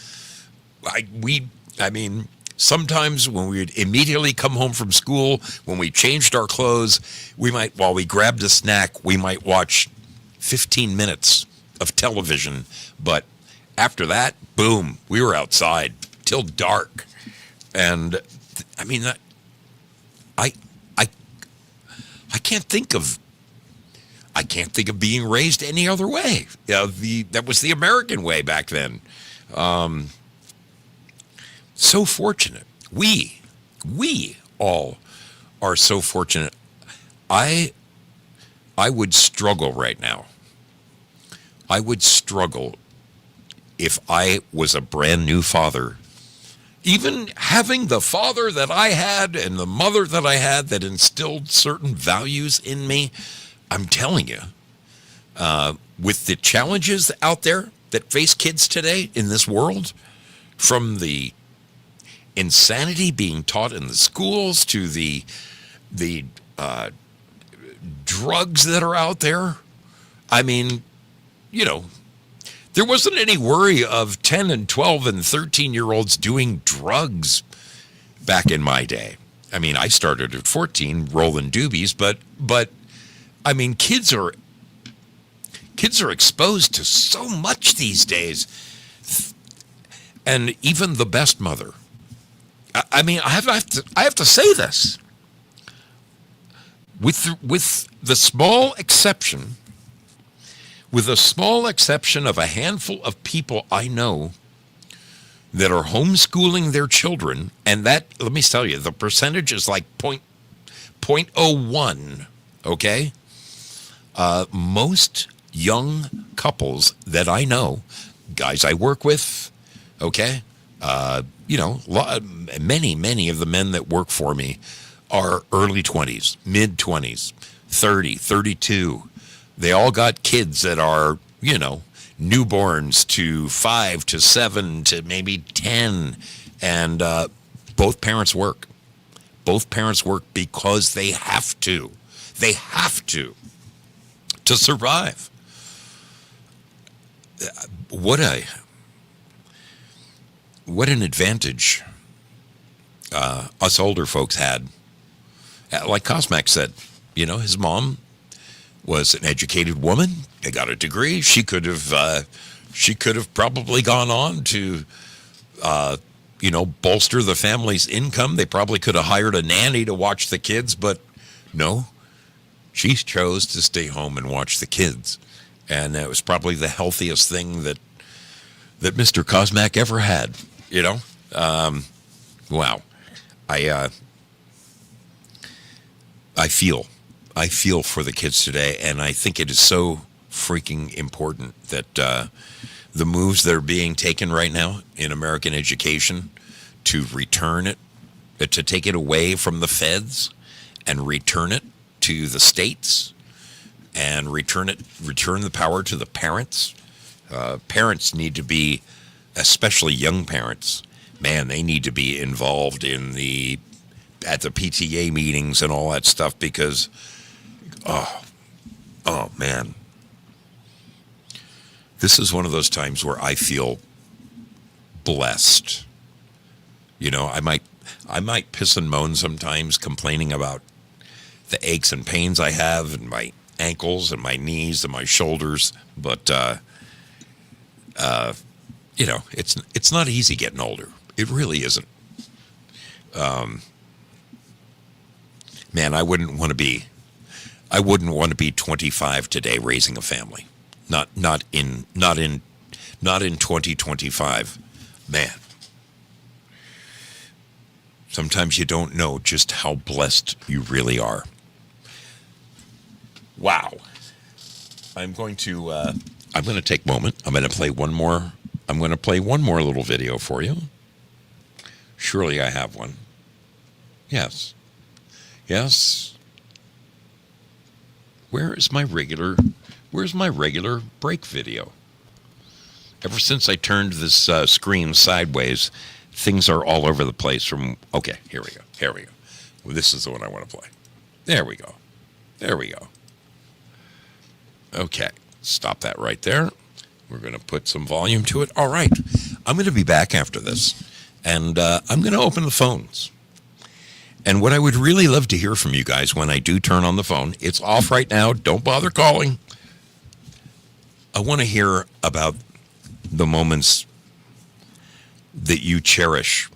Sometimes when we would immediately come home from school, when we changed our clothes, while we grabbed a snack, we might watch 15 minutes of television. But after that, boom, we were outside till dark. And I can't think of being raised any other way. That was the American way back then. So fortunate. We all are so fortunate. I would struggle right now. I would struggle if I was a brand new father. Even having the father that I had and the mother that I had that instilled certain values in me, I'm telling you, with the challenges out there that face kids today in this world, from the insanity being taught in the schools to the drugs that are out there. I mean, there wasn't any worry of 10 and 12 and 13-year-olds doing drugs back in my day. I mean, I started at 14 rolling doobies, but I mean, kids are exposed to so much these days. And even the best mother, I mean, I have to say this, with the small exception of a handful of people I know that are homeschooling their children, and that, let me tell you, the percentage is like 0.01, okay? Most young couples that I know, guys I work with, okay, many of the men that work for me are early 20s, mid 20s, 30, 32. They all got kids that are, newborns to 5 to 7 to maybe 10. And both parents work. Both parents work because they have to. They have to survive. What an advantage us older folks had. Like Cosmac said, his mom was an educated woman. They got a degree. She could have probably gone on to, bolster the family's income. They probably could have hired a nanny to watch the kids, but no, she chose to stay home and watch the kids. And that was probably the healthiest thing that Mr. Cosmac ever had, Wow. I feel for the kids today, and I think it is so freaking important that the moves that are being taken right now in American education to return it, to take it away from the feds and return it to the states and return the power to the parents. Parents need to be, especially young parents, man, they need to be involved at the PTA meetings and all that stuff because, oh man, this is one of those times where I feel blessed. You know, I might piss and moan sometimes, complaining about the aches and pains I have in my ankles and my knees and my shoulders, but you know, it's not easy getting older. It really isn't. Man, I wouldn't want to be 25 today raising a family. Not in 2025. Man. Sometimes you don't know just how blessed you really are. Wow. I'm going to take a moment. I'm going to play one more little video for you. Surely I have one. Yes. Where's my regular break video? Ever since I turned this screen sideways, things are all over the place okay, here we go. Well, this is the one I want to play. There we go. Okay, stop that right there. We're going to put some volume to it. All right, I'm going to be back after this, and I'm going to open the phones. And what I would really love to hear from you guys when I do turn on the phone, it's off right now, don't bother calling. I want to hear about the moments that you cherish.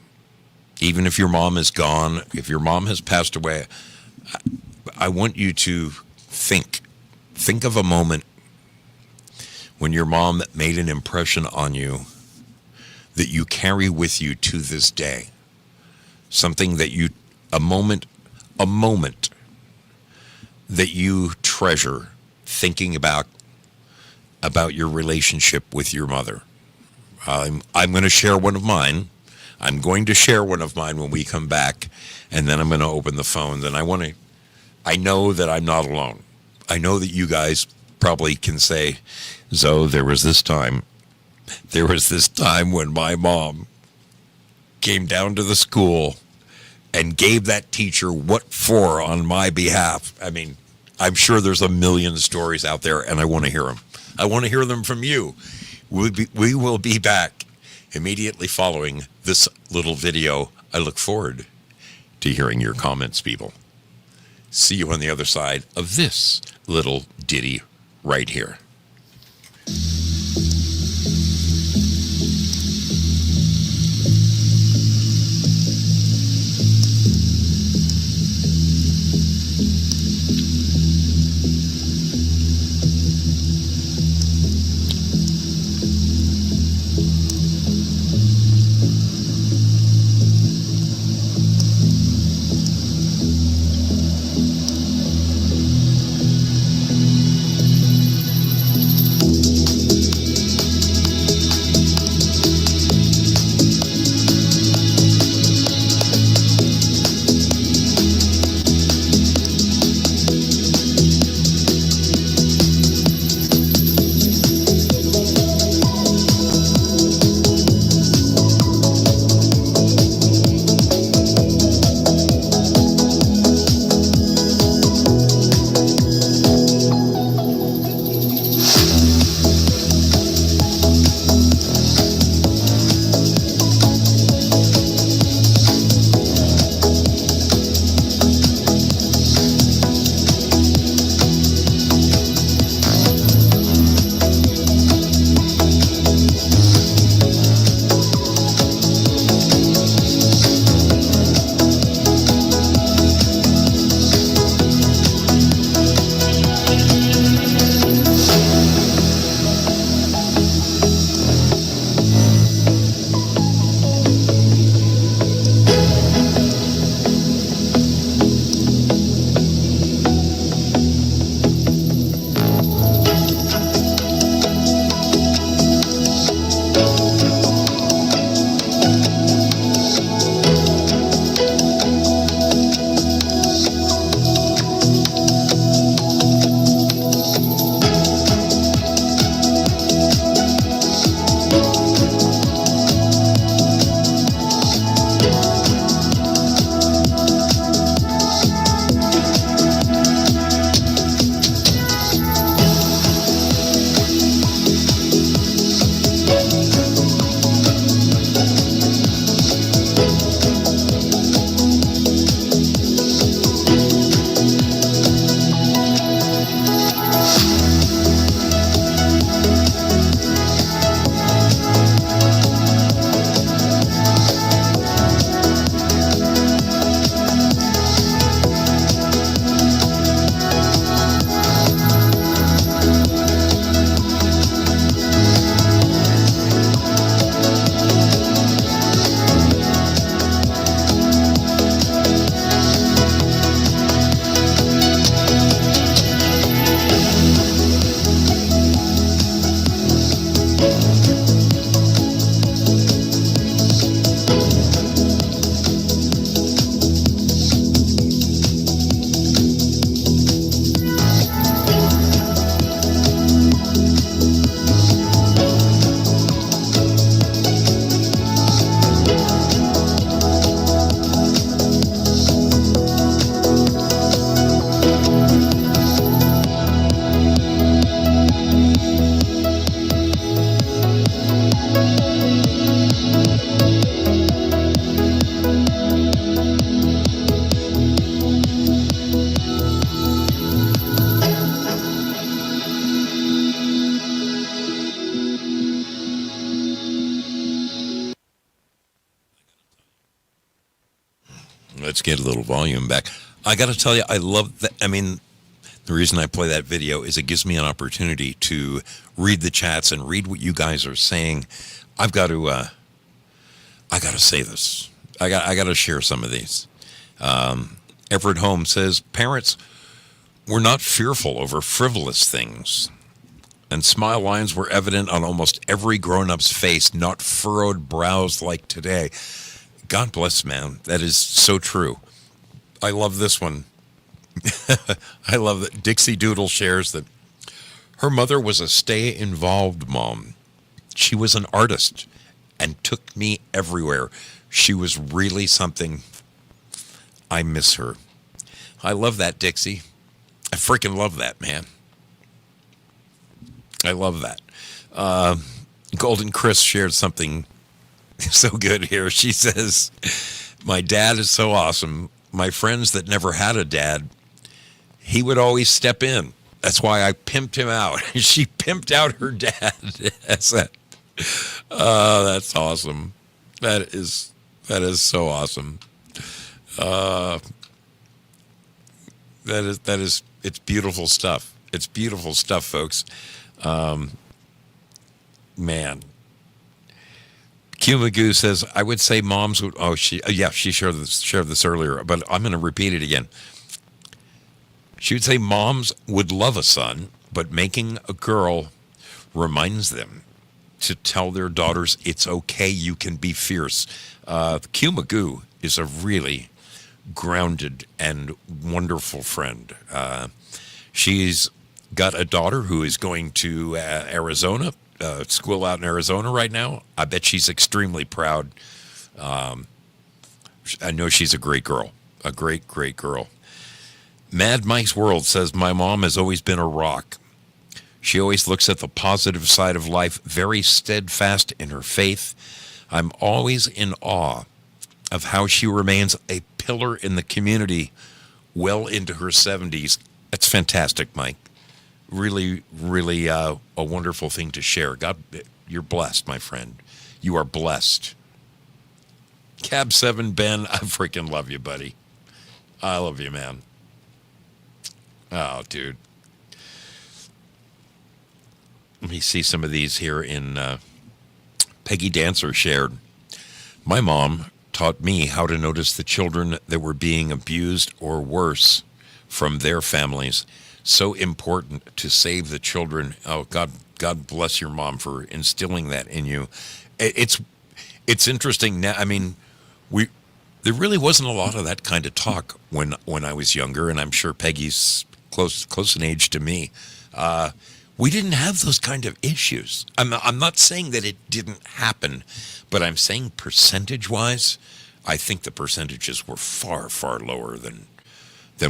Even if your mom is gone, if your mom has passed away, I want you to think of a moment when your mom made an impression on you that you carry with you to this day. Something that a moment that you treasure, thinking about your relationship with your mother. I'm going to share one of mine. I'm going to share one of mine when we come back, and then I'm going to open the phones. And I know that I'm not alone. I know that you guys probably can say, Zoe, there was this time when my mom came down to the school and gave that teacher what for on my behalf. I mean, I'm sure there's a million stories out there, and I want to hear them. I want to hear them from you. We will be back immediately following this little video. I look forward to hearing your comments, people. See you on the other side of this little ditty right here. Let's get a little volume back. I got to tell you, I love that. I mean, the reason I play that video is it gives me an opportunity to read the chats and read what you guys are saying. I got to say this. I got to share some of these. Everett Holmes says, parents were not fearful over frivolous things, and smile lines were evident on almost every grown-up's face, not furrowed brows like today. God bless, man. That is so true. I love this one. I love that Dixie Doodle shares that her mother was a stay-involved mom. She was an artist and took me everywhere. She was really something. I miss her. I love that, Dixie. I freaking love that, man. I love that. Golden Chris shared something so good here. She says, my dad is so awesome. My friends that never had a dad, he would always step in. That's why I pimped him out. She pimped out her dad. That's that. That's awesome. That is so awesome. It's beautiful stuff. It's beautiful stuff, folks. Man. Q Magoo says, I would say moms would, she shared this earlier, but I'm going to repeat it again. She would say moms would love a son, but making a girl reminds them to tell their daughters it's okay, you can be fierce. Q Magoo is a really grounded and wonderful friend. She's got a daughter who is going to Arizona, school out in Arizona right now. I bet she's extremely proud. I know she's a great girl, a great, great girl. Mad Mike's World says, my mom has always been a rock. She always looks at the positive side of life, very steadfast in her faith. I'm always in awe of how she remains a pillar in the community well into her 70s. That's fantastic, Mike. Really, really a wonderful thing to share. God, you're blessed, my friend. You are blessed. Cab 7 Ben, I freaking love you, buddy. I love you, man. Oh, dude. Let me see some of these here in Peggy Dancer shared. My mom taught me how to notice the children that were being abused or worse from their families. So important to save the children. Oh, God bless your mom for instilling that in you. It's interesting now. I mean, there really wasn't a lot of that kind of talk when I was younger, and I'm sure Peggy's close in age to me. We didn't have those kind of issues. I'm not saying that it didn't happen, but I'm saying percentage-wise, I think the percentages were far, far lower than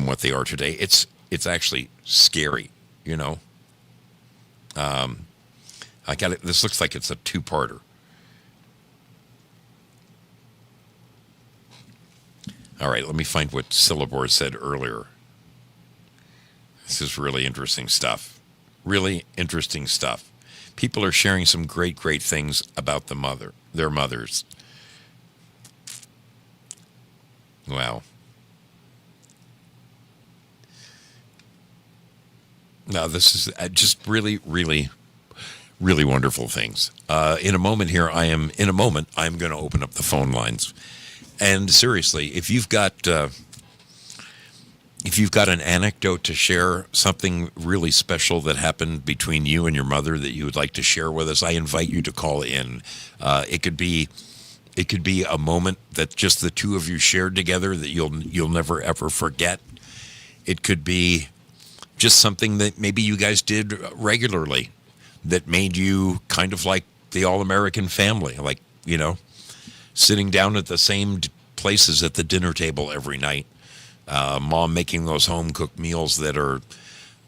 what they are today. It's actually scary, you know. I got it. This looks like it's a two-parter. All right, let me find what Syllabor said earlier. This is really interesting stuff. Really interesting stuff. People are sharing some great, great things about their mothers. Wow. Now, this is just really, really, really wonderful things. In a moment, I'm going to open up the phone lines. And seriously, if you've got an anecdote to share, something really special that happened between you and your mother that you would like to share with us, I invite you to call in. It could be a moment that just the two of you shared together that you'll never ever forget. It could be just something that maybe you guys did regularly that made you kind of like the all-American family, like, you know, sitting down at the same places at the dinner table every night. Mom making those home-cooked meals that are,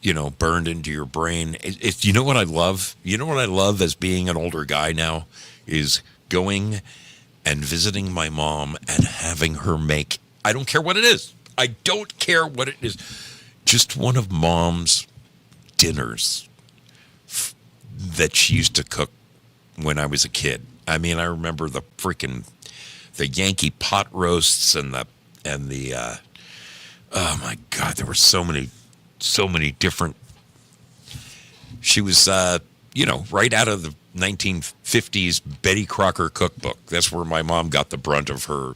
you know, burned into your brain. You know what I love? You know what I love as being an older guy now is going and visiting my mom and having her make, I don't care what it is. I don't care what it is. Just one of Mom's dinners that she used to cook when I was a kid. I mean, I remember the Yankee pot roasts and the and the oh my God, there were so many different. She was, right out of the 1950s Betty Crocker cookbook. That's where my mom got the brunt of her.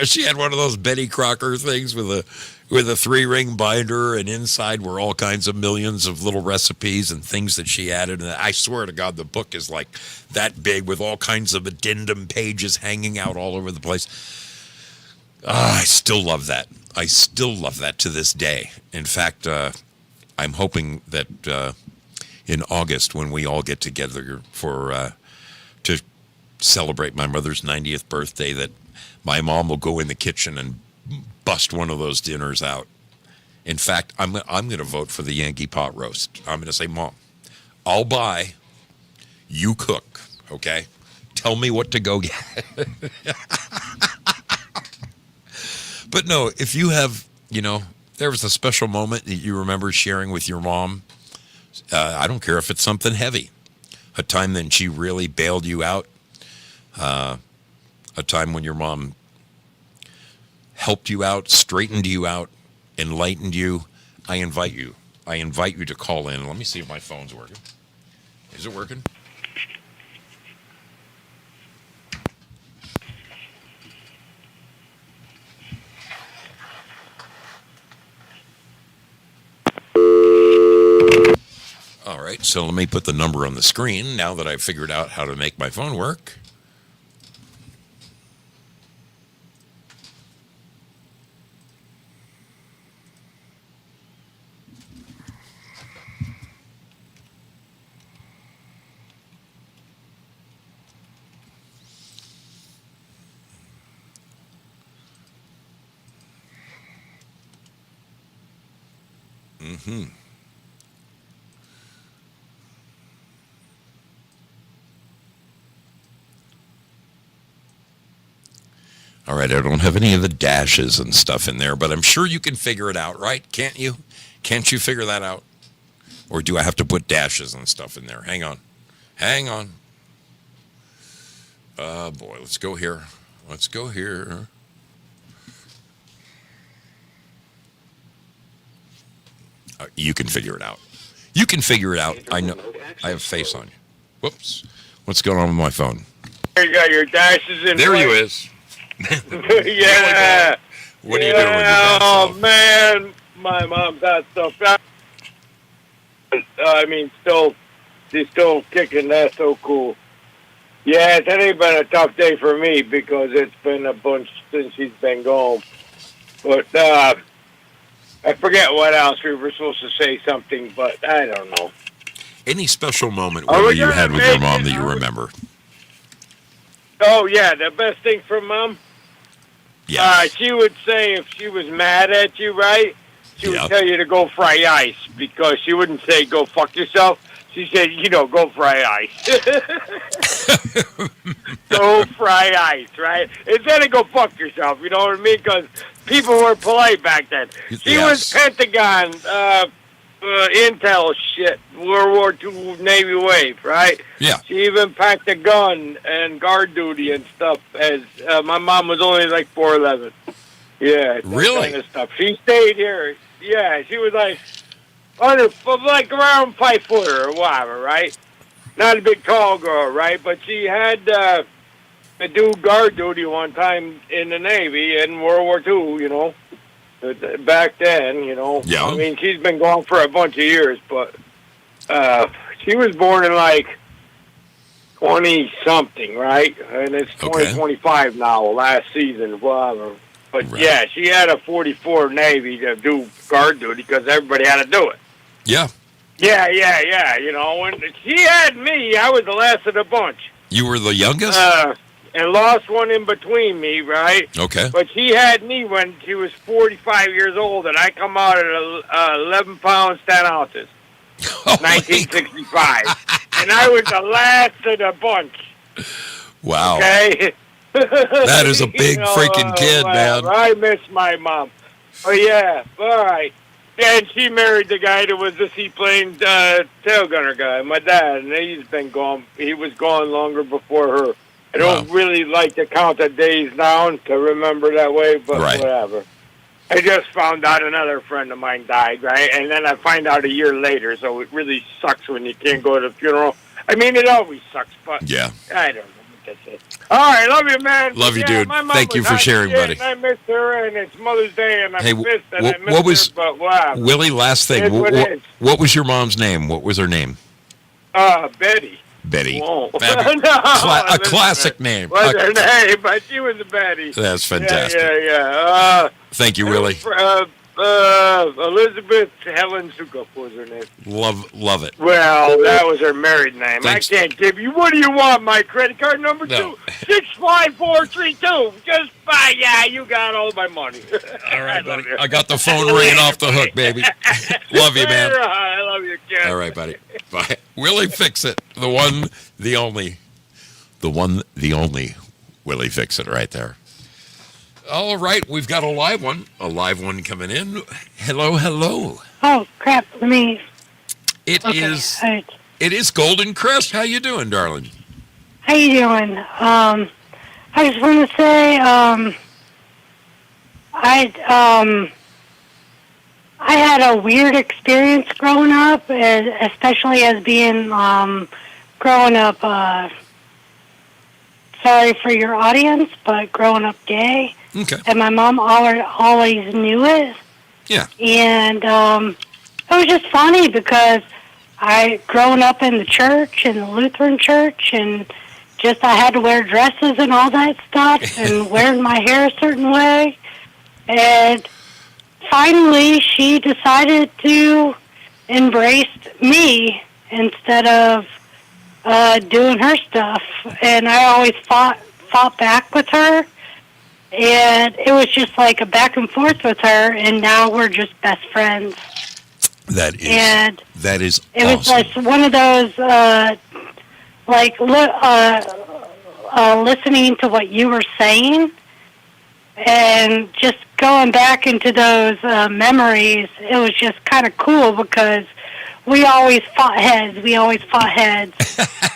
She had one of those Betty Crocker things with a 3-ring binder, and inside were all kinds of millions of little recipes and things that she added. And I swear to God, the book is like that big with all kinds of addendum pages hanging out all over the place. I still love that. I still love that to this day. In fact, I'm hoping that in August, when we all get together to celebrate my mother's 90th birthday, that my mom will go in the kitchen and bust one of those dinners out. In fact, I'm going to vote for the Yankee pot roast. I'm going to say, Mom, I'll buy, you cook, okay? Tell me what to go get. But no, if you have, there was a special moment that you remember sharing with your mom, I don't care if it's something heavy, a time when she really bailed you out, a time when your mom helped you out, straightened you out, enlightened you, I invite you to call in. Let me see if my phone's working. Is it working? All right, so let me put the number on the screen now that I've figured out how to make my phone work. Mm-hmm. All right, I don't have any of the dashes and stuff in there, but I'm sure you can figure it out, right? Can't you? Can't you figure that out? Or do I have to put dashes and stuff in there? Hang on. Oh, boy, let's go here. You can figure it out. I know. I have face on you. Whoops. What's going on with my phone? You got your dashes in There place. you is. Yeah. What are you doing with your Oh, man. My mom's got stuff. She's still kicking. That's so cool. Yeah, that ain't been a tough day for me because it's been a bunch since she's been gone. But I forget what else we were supposed to say something, but I don't know. Any special moment where you had with your mom that you remember? Oh, yeah, the best thing from Mom? Yes. She would say if she was mad at you, right, she would tell you to go fry ice because she wouldn't say go fuck yourself. She said, go fry ice. Go fry ice, right? Instead of go fuck yourself, you know what I mean? Because people were polite back then. She was Pentagon, intel shit, World War II Navy wave, right? Yeah. She even packed a gun and guard duty and stuff. As my mom was only like 4'11". Yeah. Really? Kind of stuff. She stayed here. Yeah, she was like around 5 footer or whatever, right? Not a big tall girl, right? But she had to do guard duty one time in the Navy in World War II, back then, Yeah. I mean, she's been gone for a bunch of years, but she was born in like 20-something, right? And it's 2025 now, last season, whatever. But yeah, she had a 44 Navy to do guard duty because everybody had to do it. Yeah. Yeah. When she had me, I was the last of the bunch. You were the youngest? And lost one in between me, right? Okay. But she had me when she was 45 years old, and I come out at 11 pounds, 10 ounces. 1965. And I was the last of the bunch. Wow. Okay? That is a big freaking kid, man. I miss my mom. Oh, yeah. All right. Yeah, and she married the guy that was the seaplane tail gunner guy, my dad, and he's been gone. He was gone longer before her. I don't really like to count the days down to remember that way, but whatever. I just found out another friend of mine died, right? And then I find out a year later, so it really sucks when you can't go to the funeral. I mean, it always sucks, but I don't know what to say. All right, love you, man. Love you, dude. Thank you for sharing, buddy. And I missed her, and it's Mother's Day, and I'm pissed that I missed what was her, but wow. Willie? Last thing, what was your mom's name? What was her name? Betty. Betty. Whoa. A classic name. What's her name? But she was a Betty. That's fantastic. Yeah. Thank you, Willie. Elizabeth Helen Sukup was her name. Love it. Well, that was her married name. Thanks. I can't give you. What do you want? My credit card number? No. 65432. Just buy. Yeah, you got all my money. All right, buddy. I got the phone ringing off the hook, baby. Love you, man. I love you, kid. All right, buddy. Bye. Willie Fix It. The one, the only. Willie Fix It right there. All right, we've got a live one coming in. Hello. Oh crap! Let me. It is Golden Crest. How you doing, darling? How you doing? I just want to say, I had a weird experience growing up, especially as being growing up. Sorry for your audience, but growing up gay. Okay. And my mom always knew it. Yeah. And it was just funny because I grown up in the church, in the Lutheran church, and just I had to wear dresses and all that stuff and wearing my hair a certain way. And finally, she decided to embrace me instead of doing her stuff. And I always fought back with her. And it was just like a back and forth with her, and now we're just best friends. That is It awesome. was like one of those, listening to what you were saying, and just going back into those memories. It was just kind of cool because we always fought heads.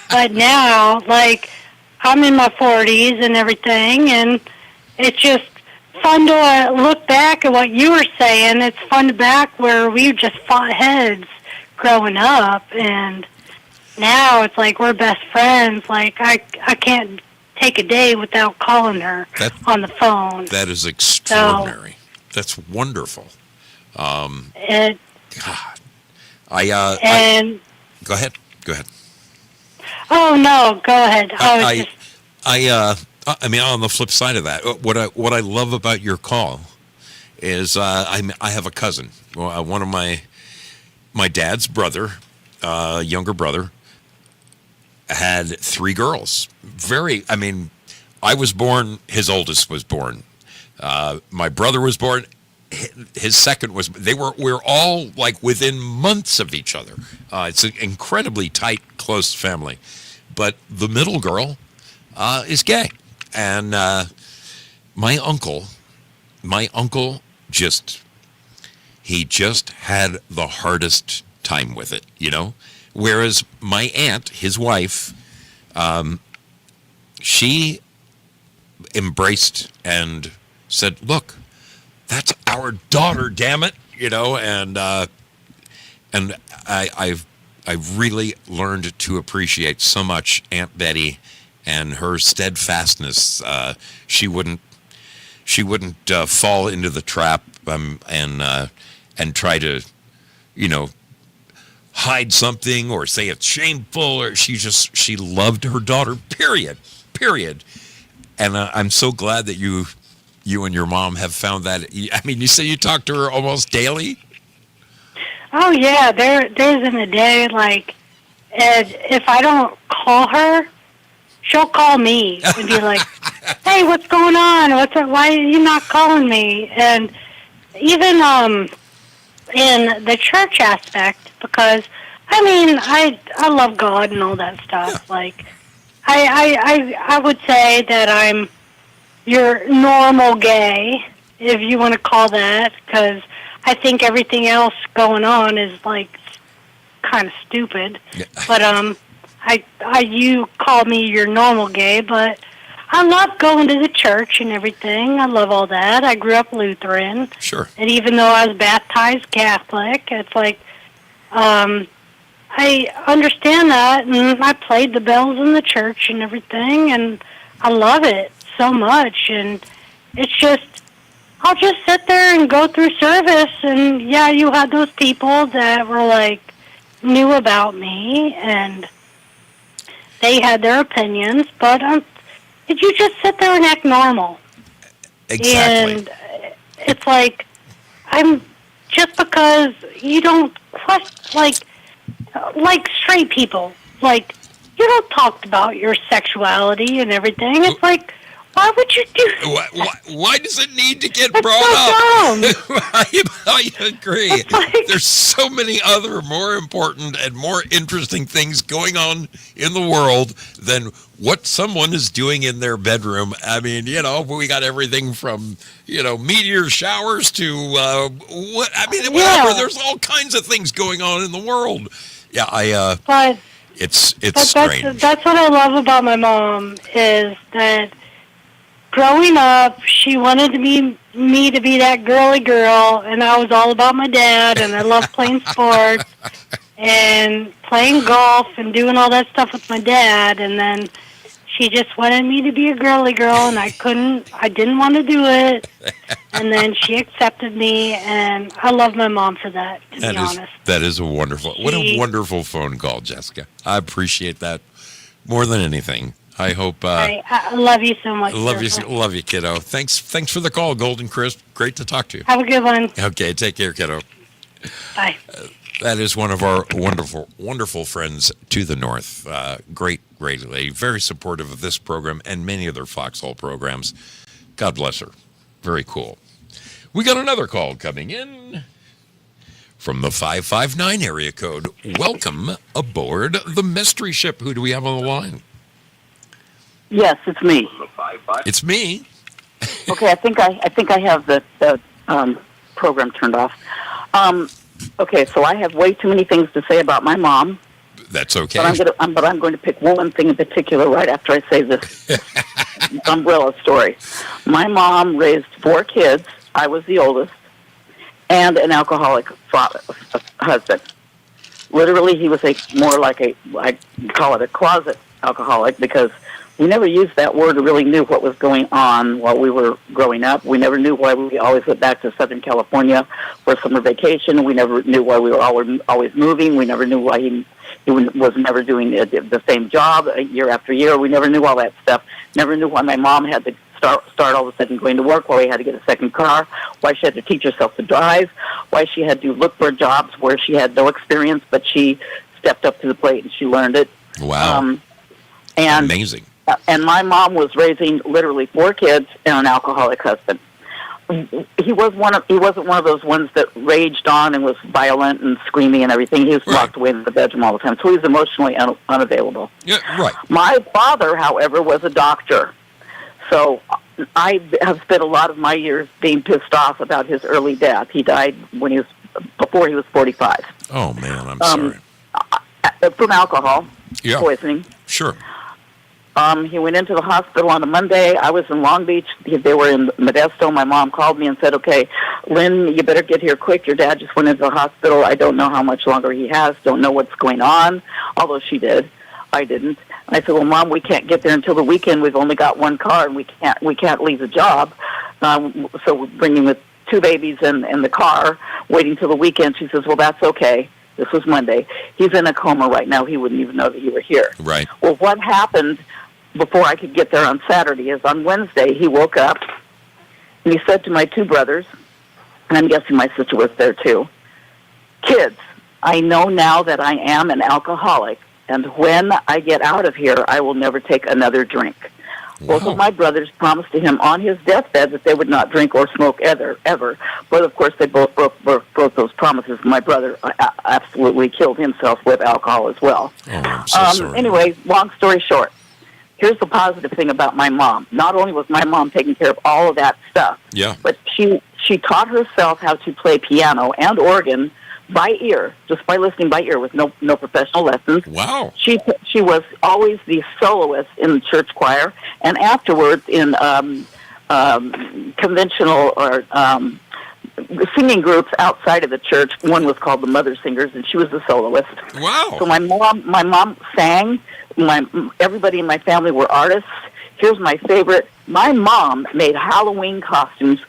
But now, like, I'm in my 40s and everything, and it's just fun to look back at what you were saying. It's fun to back where we just fought heads growing up, and now it's like we're best friends. Like, I can't take a day without calling her on the phone. That is extraordinary. That's wonderful. God. Go ahead. Oh no, go ahead. I mean, on the flip side of that, what I love about your call is I have a cousin, one of my dad's brother, younger brother, had 3 girls. I was born. His oldest was born. My brother was born. His second was. We're all like within months of each other. It's an incredibly tight, close family. But the middle girl is gay. And my uncle just had the hardest time with it, you know? Whereas my aunt, his wife, she embraced and said, look, that's our daughter, damn it, you know? And I've really learned to appreciate so much Aunt Betty and her steadfastness. She wouldn't fall into the trap and try to, you know, hide something or say it's shameful. Or she loved her daughter. Period. And I'm so glad that you and your mom have found that. I mean, you say you talk to her almost daily. Oh yeah, there's in a day like, if I don't call her, she'll call me and be like, "Hey, what's going on? Why are you not calling me?" And even in the church aspect, because I mean, I love God and all that stuff. Yeah. Like, I would say that I'm your normal gay, if you want to call that, because I think everything else going on is like kind of stupid. Yeah. But you call me your normal gay, but I love going to the church and everything. I love all that. I grew up Lutheran. Sure. And even though I was baptized Catholic, it's like, I understand that, and I played the bells in the church and everything, and I love it so much. And it's just, I'll just sit there and go through service, and yeah, you had those people that were like, knew about me, and they had their opinions, but you just sit there and act normal. Exactly. And it's like, just because you don't question, like straight people, like, you don't talk about your sexuality and everything. It's like, why would you do that? Why does it need to get It's brought so up? I agree. There's so many other more important and more interesting things going on in the world than what someone is doing in their bedroom. I mean, we got everything from, meteor showers to whatever. Yeah. There's all kinds of things going on in the world. Yeah, it's strange. That's what I love about my mom, is that growing up, she wanted me to be that girly girl, and I was all about my dad, and I loved playing sports and playing golf and doing all that stuff with my dad, and then she just wanted me to be a girly girl, and I didn't want to do it, and then she accepted me, and I love my mom for that, to be honest. That is what a wonderful phone call, Jessica. I appreciate that more than anything. I hope. I love you so much. Love you, kiddo. Thanks for the call, Golden Crisp. Great to talk to you. Have a good one. Okay, take care, kiddo. Bye. That is one of our wonderful friends to the north. Great lady. Very supportive of this program and many other Foxhole programs. God bless her. Very cool. We got another call coming in from the 559 area code. Welcome aboard the Mystery Ship. Who do we have on the line? Yes, it's me. It's me. Okay, I think I have the program turned off. Okay, so I have way too many things to say about my mom. That's okay. But I'm going to pick one thing in particular right after I say this umbrella story. My mom raised 4 kids. I was the oldest, and an alcoholic husband. Literally, he was I call it a closet alcoholic, because we never used that word or really knew what was going on while we were growing up. We never knew why we always went back to Southern California for summer vacation. We never knew why we were always moving. We never knew why he was never doing the same job year after year. We never knew all that stuff. Never knew why my mom had to start all of a sudden going to work, why we had to get a second car, why she had to teach herself to drive, why she had to look for jobs where she had no experience, but she stepped up to the plate and she learned it. Wow. And amazing. And my mom was raising literally 4 kids and an alcoholic husband. He wasn't one of those ones that raged on and was violent and screaming and everything. He was locked away in the bedroom all the time, so he was emotionally unavailable. Yeah, right. My father, however, was a doctor, so I have spent a lot of my years being pissed off about his early death. He died before he was 45. Oh man, I'm sorry. From alcohol poisoning. Sure. He went into the hospital on a Monday. I was in Long Beach. They were in Modesto. My mom called me and said, okay, Lynn, you better get here quick. Your dad just went into the hospital. I don't know how much longer he has. Don't know what's going on. Although she did. I didn't. And I said, well, Mom, we can't get there until the weekend. We've only got 1 car, and we can't leave the job. So we're bringing the 2 babies in the car, waiting till the weekend. She says, well, that's okay. This was Monday. He's in a coma right now. He wouldn't even know that you were here. Right. Well, what happened before I could get there on Saturday is on Wednesday he woke up and he said to my 2 brothers, and I'm guessing my sister was there too, kids, I know now that I am an alcoholic, and when I get out of here, I will never take another drink. Wow. Both of my brothers promised to him on his deathbed that they would not drink or smoke ever. But, of course, they both broke those promises. My brother absolutely killed himself with alcohol as well. Oh, I'm so sorry. Anyway, long story short, here's the positive thing about my mom. Not only was my mom taking care of all of that stuff, but she taught herself how to play piano and organ by ear, just by listening by ear with no professional lessons. Wow. She She was always the soloist in the church choir, and afterwards in conventional or singing groups outside of the church. One was called the Mother Singers, and she was the soloist. Wow! So my mom sang. Everybody in my family were artists. Here's my favorite. My mom made Halloween costumes,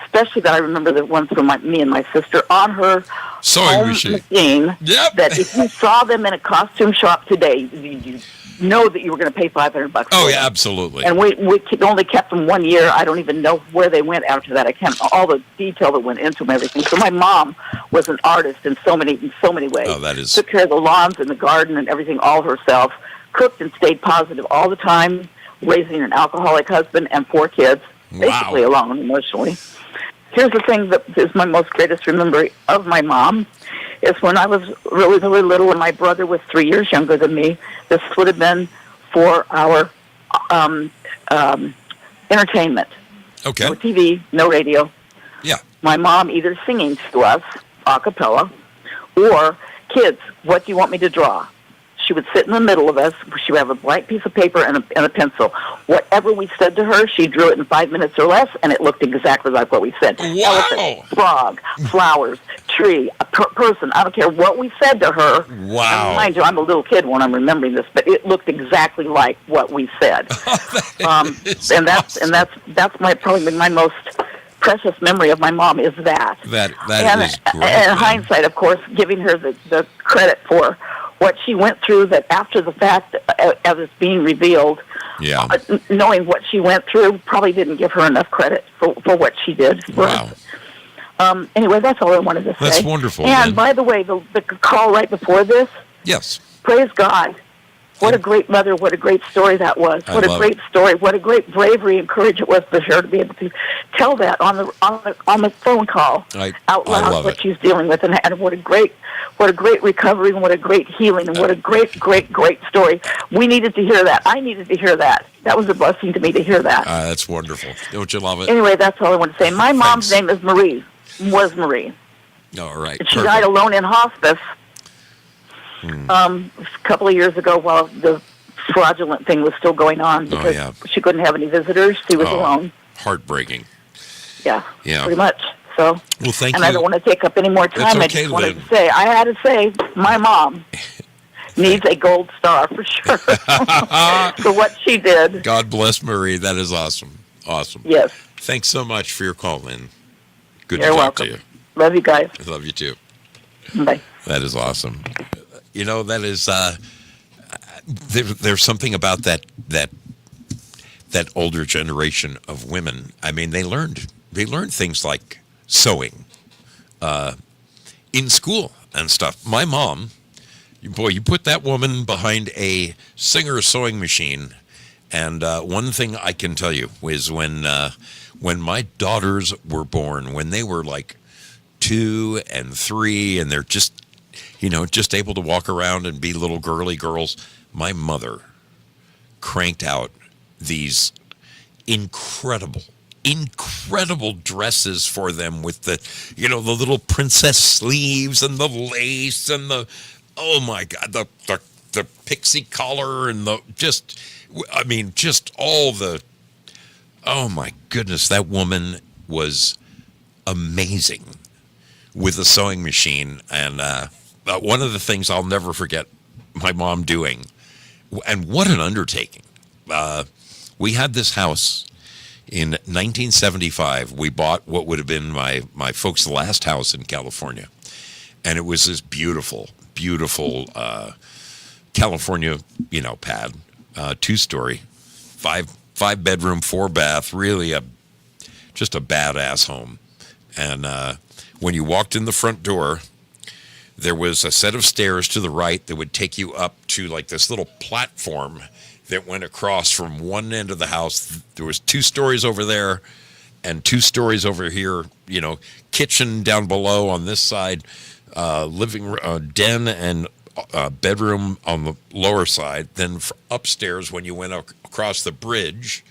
especially that I remember the ones for me and my sister on her sewing machine. Yep. That if you saw them in a costume shop today, you know that you were going to pay $500. Oh yeah, absolutely. And we only kept them 1 year. I don't even know where they went after that. I can't all the detail that went into them, everything. So my mom was an artist in so many ways. Oh, that is. Took care of the lawns and the garden and everything all herself. Cooked and stayed positive all the time. Raising an alcoholic husband and 4 kids, basically alone emotionally. Here's the thing that is my most greatest memory of my mom, is when I was really, really little and my brother was 3 years younger than me. This would have been for our entertainment. Okay. No TV, no radio. Yeah. My mom either singing to us, a cappella, or, kids, what do you want me to draw? She would sit in the middle of us. She would have a blank piece of paper and a pencil. Whatever we said to her, she drew it in 5 minutes or less, and it looked exactly like what we said. Wow. Elephant, frog, flowers, tree, a person. I don't care what we said to her. Wow. And mind you, I'm a little kid when I'm remembering this, but it looked exactly like what we said. That's probably my most precious memory of my mom is that. That is great. And hindsight, of course, giving her the credit for what she went through, that after the fact, as it's being revealed, knowing what she went through, probably didn't give her enough credit for what she did. Wow. Anyway, that's all I wanted to say. That's wonderful. And by the way, the call right before this, yes, praise God. What a great mother, what a great story that was. What a great story, what a great bravery and courage it was for her to be able to tell that on the phone call out loud what she's dealing with, and what a great recovery, and what a great healing, and what a great story. We needed to hear that. I needed to hear that. That was a blessing to me to hear that. That's wonderful. Don't you love it? Anyway, that's all I want to say. My mom's name is Marie. Was Marie. All right. She died alone in hospice a couple of years ago while the fraudulent thing was still going on, because she couldn't have any visitors. She was alone. Heartbreaking. Yeah. Pretty much. So. Well, thank you. And I don't want to take up any more time. Okay, I just wanted to say, I had to say, my mom needs a gold star for sure for what she did. God bless Marie. That is awesome. Awesome. Yes. Thanks so much for your call, Lynn. Good You're to talk welcome. to you. Love you guys. I love you too. Bye. That is awesome. You know, that is there's something about that older generation of women. I mean, they learned things like sewing in school and stuff. My mom, boy, you put that woman behind a Singer sewing machine, and one thing I can tell you is when my daughters were born, when they were like 2 and 3, and they're just able to walk around and be little girly girls, my mother cranked out these incredible dresses for them with the little princess sleeves and the lace and the, oh my God, the pixie collar and just all the, oh my goodness, that woman was amazing with a sewing machine. And one of the things I'll never forget my mom doing, and what an undertaking. We had this house in 1975. We bought what would have been my folks' last house in California. And it was this beautiful California, pad, 2-story, 5-bedroom, 4-bath, really just a badass home. And when you walked in the front door, there was a set of stairs to the right that would take you up to like this little platform that went across from one end of the house. There was 2 stories over there and 2 stories over here, kitchen down below on this side, living den and bedroom on the lower side. Then upstairs, when you went across the bridge,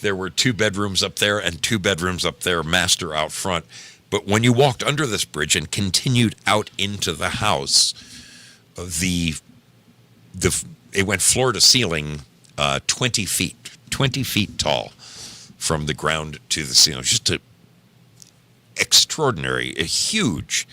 there were 2 bedrooms up there and 2 bedrooms up there, master out front. But when you walked under this bridge and continued out into the house, the it went floor to ceiling, 20 feet tall from the ground to the ceiling. Just extraordinary, huge.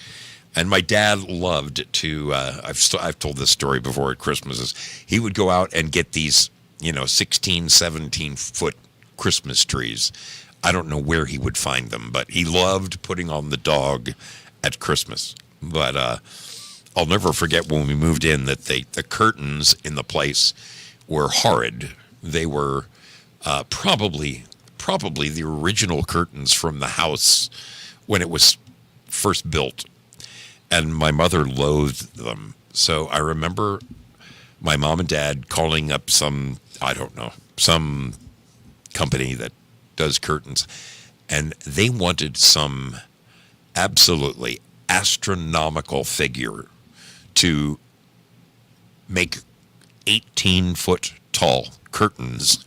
And my dad loved to, I've told this story before at Christmases, he would go out and get these, 16, 17 foot Christmas trees. I don't know where he would find them, but he loved putting on the dog at Christmas. But I'll never forget when we moved in that the curtains in the place were horrid. They were probably the original curtains from the house when it was first built. And my mother loathed them. So I remember my mom and dad calling up some company that does curtains, and they wanted some absolutely astronomical figure to make 18-foot tall curtains,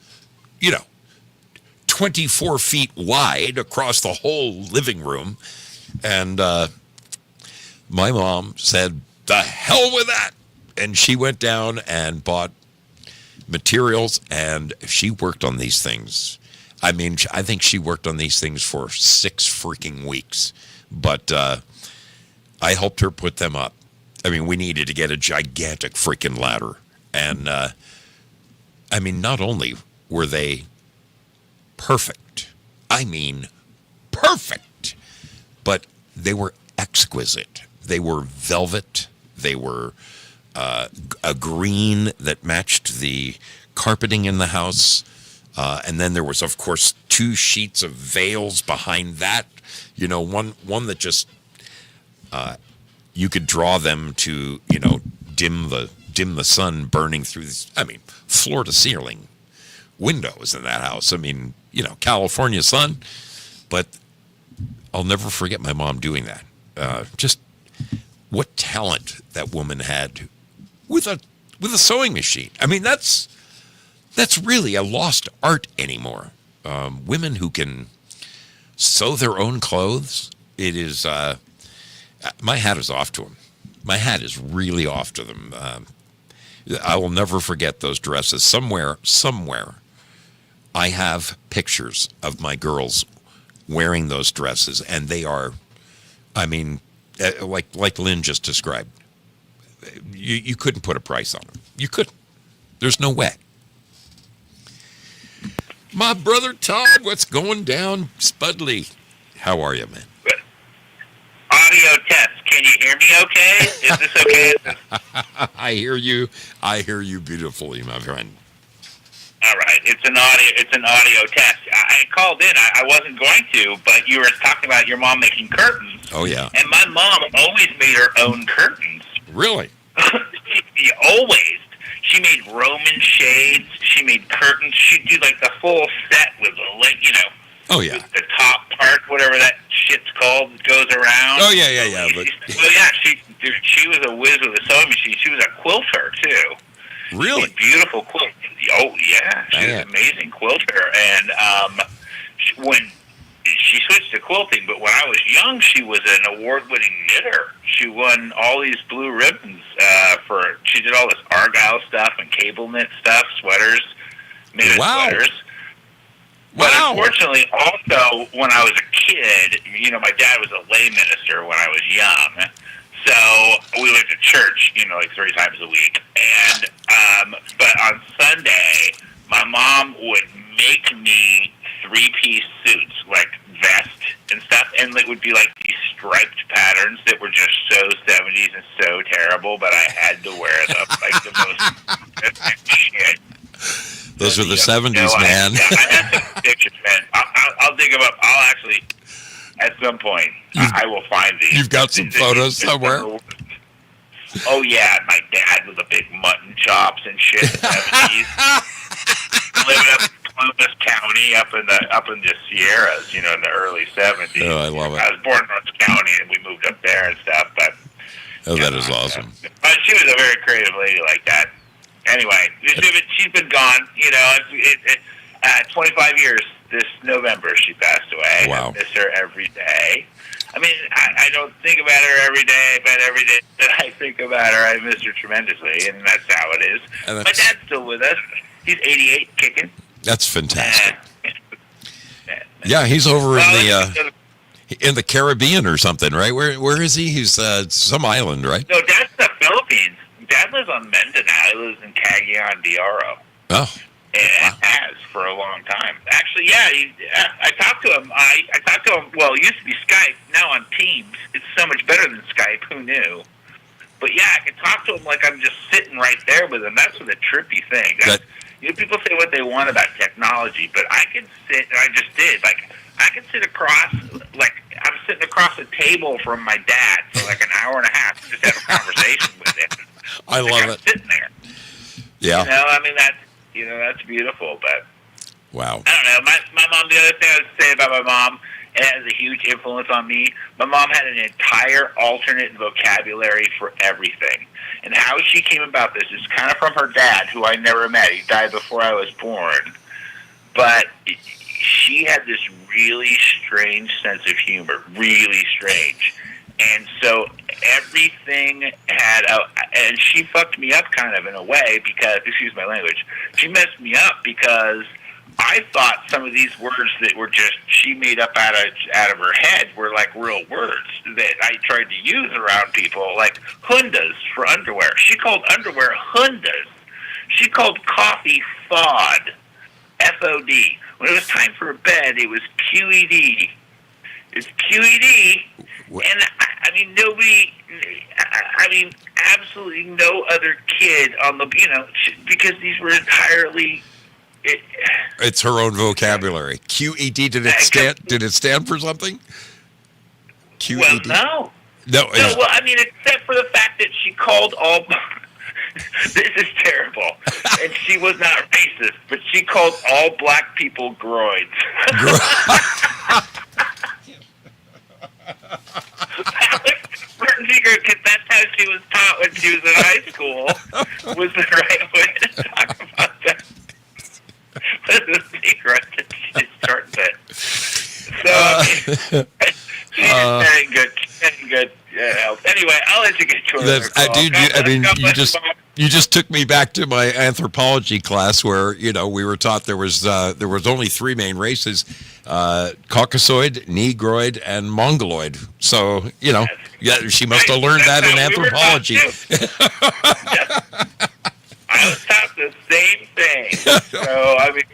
24 feet wide across the whole living room. And my mom said, "The hell with that." And she went down and bought materials, and she worked on these things. I mean, I think she worked on these things for 6 freaking weeks. But I helped her put them up. I mean, we needed to get a gigantic freaking ladder. And, I mean, not only were they perfect, perfect, but they were exquisite. They were velvet. They were a green that matched the carpeting in the house. And then there was, of course, 2 sheets of veils behind that. One that just you could draw them to, dim the sun burning through this. I mean, floor to ceiling windows in that house. I mean, California sun. But I'll never forget my mom doing that. Just what talent that woman had with a sewing machine. I mean, that's really a lost art anymore. Women who can sew their own clothes. It is. My hat is off to them. My hat is really off to them. I will never forget those dresses. Somewhere, I have pictures of my girls wearing those dresses, and they are, I mean, like Lynn just described. You couldn't put a price on them. You couldn't. There's no way. My brother Todd, what's going down, Spudley? How are you, man? Audio test. Can you hear me okay? Is this okay? I hear you. I hear you beautifully, my friend. All right. It's an audio test. I called in. I wasn't going to, but you were talking about your mom making curtains. Oh, yeah. And my mom always made her own curtains. Really? Always. She made Roman shades. She made curtains. She'd do like the full set with the, Oh, yeah. the top part, whatever that shit's called, goes around. Oh, yeah. But she was a whiz with a sewing machine. She was a quilter, too. Really? Beautiful quilt. Oh, yeah. She was an amazing quilter. And when she switched to quilting, but when I was young, she was an award-winning knitter. She won all these blue ribbons she did all this Argyle stuff and cable knit stuff, sweaters, knitted sweaters. But unfortunately, also, when I was a kid, my dad was a lay minister when I was young. So we went to church, like 3 times a week. And but on Sunday, my mom would make me 3-piece suits, like vest and stuff, and it would be like these striped patterns that were just so 70s and so terrible, but I had to wear them, like the most shit. Those were the 70s, man. I have some pictures, man. I'll dig them up. I'll actually, at some point, I will find these. You've got some photos somewhere? Oh, yeah. My dad with the big mutton chops and shit in the 70s. Living up in Columbus County, up in the Sierras, in the early 70s. Oh, I love it. I was born in North County, and we moved up there and stuff. But that is awesome. But she was a very creative lady like that. Anyway, she's been gone. 25 years this November she passed away. Wow. I miss her every day. I mean, I don't think about her every day, but every day that I think about her, I miss her tremendously, and that's how it is. My dad's still with us. He's 88, kicking. That's fantastic. Yeah, he's over in the Caribbean or something, right? Where is he? He's some island, right? No, Dad's in the Philippines. Dad lives on Mindanao. He lives in Cagayan de Oro. Oh. And has for a long time. Actually, yeah, I talked to him. I talked to him, well, it used to be Skype, now on Teams. It's so much better than Skype, who knew? But yeah, I can talk to him like I'm just sitting right there with him. That's the trippy thing. You know, people say what they want about technology, but I can sit, and I just did, like, I can sit across, like, I'm sitting across a table from my dad for like an hour and a half to just have a conversation with him. I love it. Sitting there. Yeah. You know, I mean, that's beautiful, but wow. I don't know. My mom, the other thing I would say about my mom, it has a huge influence on me. My mom had an entire alternate vocabulary for everything. And how she came about this is kind of from her dad, who I never met. He died before I was born. But she had this really strange sense of humor, really strange. And so everything had and she fucked me up kind of in a way because, excuse my language, she messed me up because I thought some of these words that were just she made up out of her head were like real words that I tried to use around people, like hundas for underwear. She called underwear hundas. She called coffee FOD, F-O-D. When it was time for bed, it was QED. It's QED. And I mean, absolutely no other kid on the, because these were entirely. It's her own vocabulary. QED. Did it stand for something? QED. Well, no. No. Well, I mean, except for the fact that she called all. This is terrible. And she was not racist, but she called all black people groins. Because that's how she was taught when she was in high school, was the right way to talk about that. That's the secret that she started it. So, she's very good. Very good. Yeah. Anyway, I'll let you get to it. You just took me back to my anthropology class where, we were taught there was only three main races, Caucasoid, Negroid, and Mongoloid. So, yeah, she must have learned that in anthropology. I was taught the same thing. So, I mean,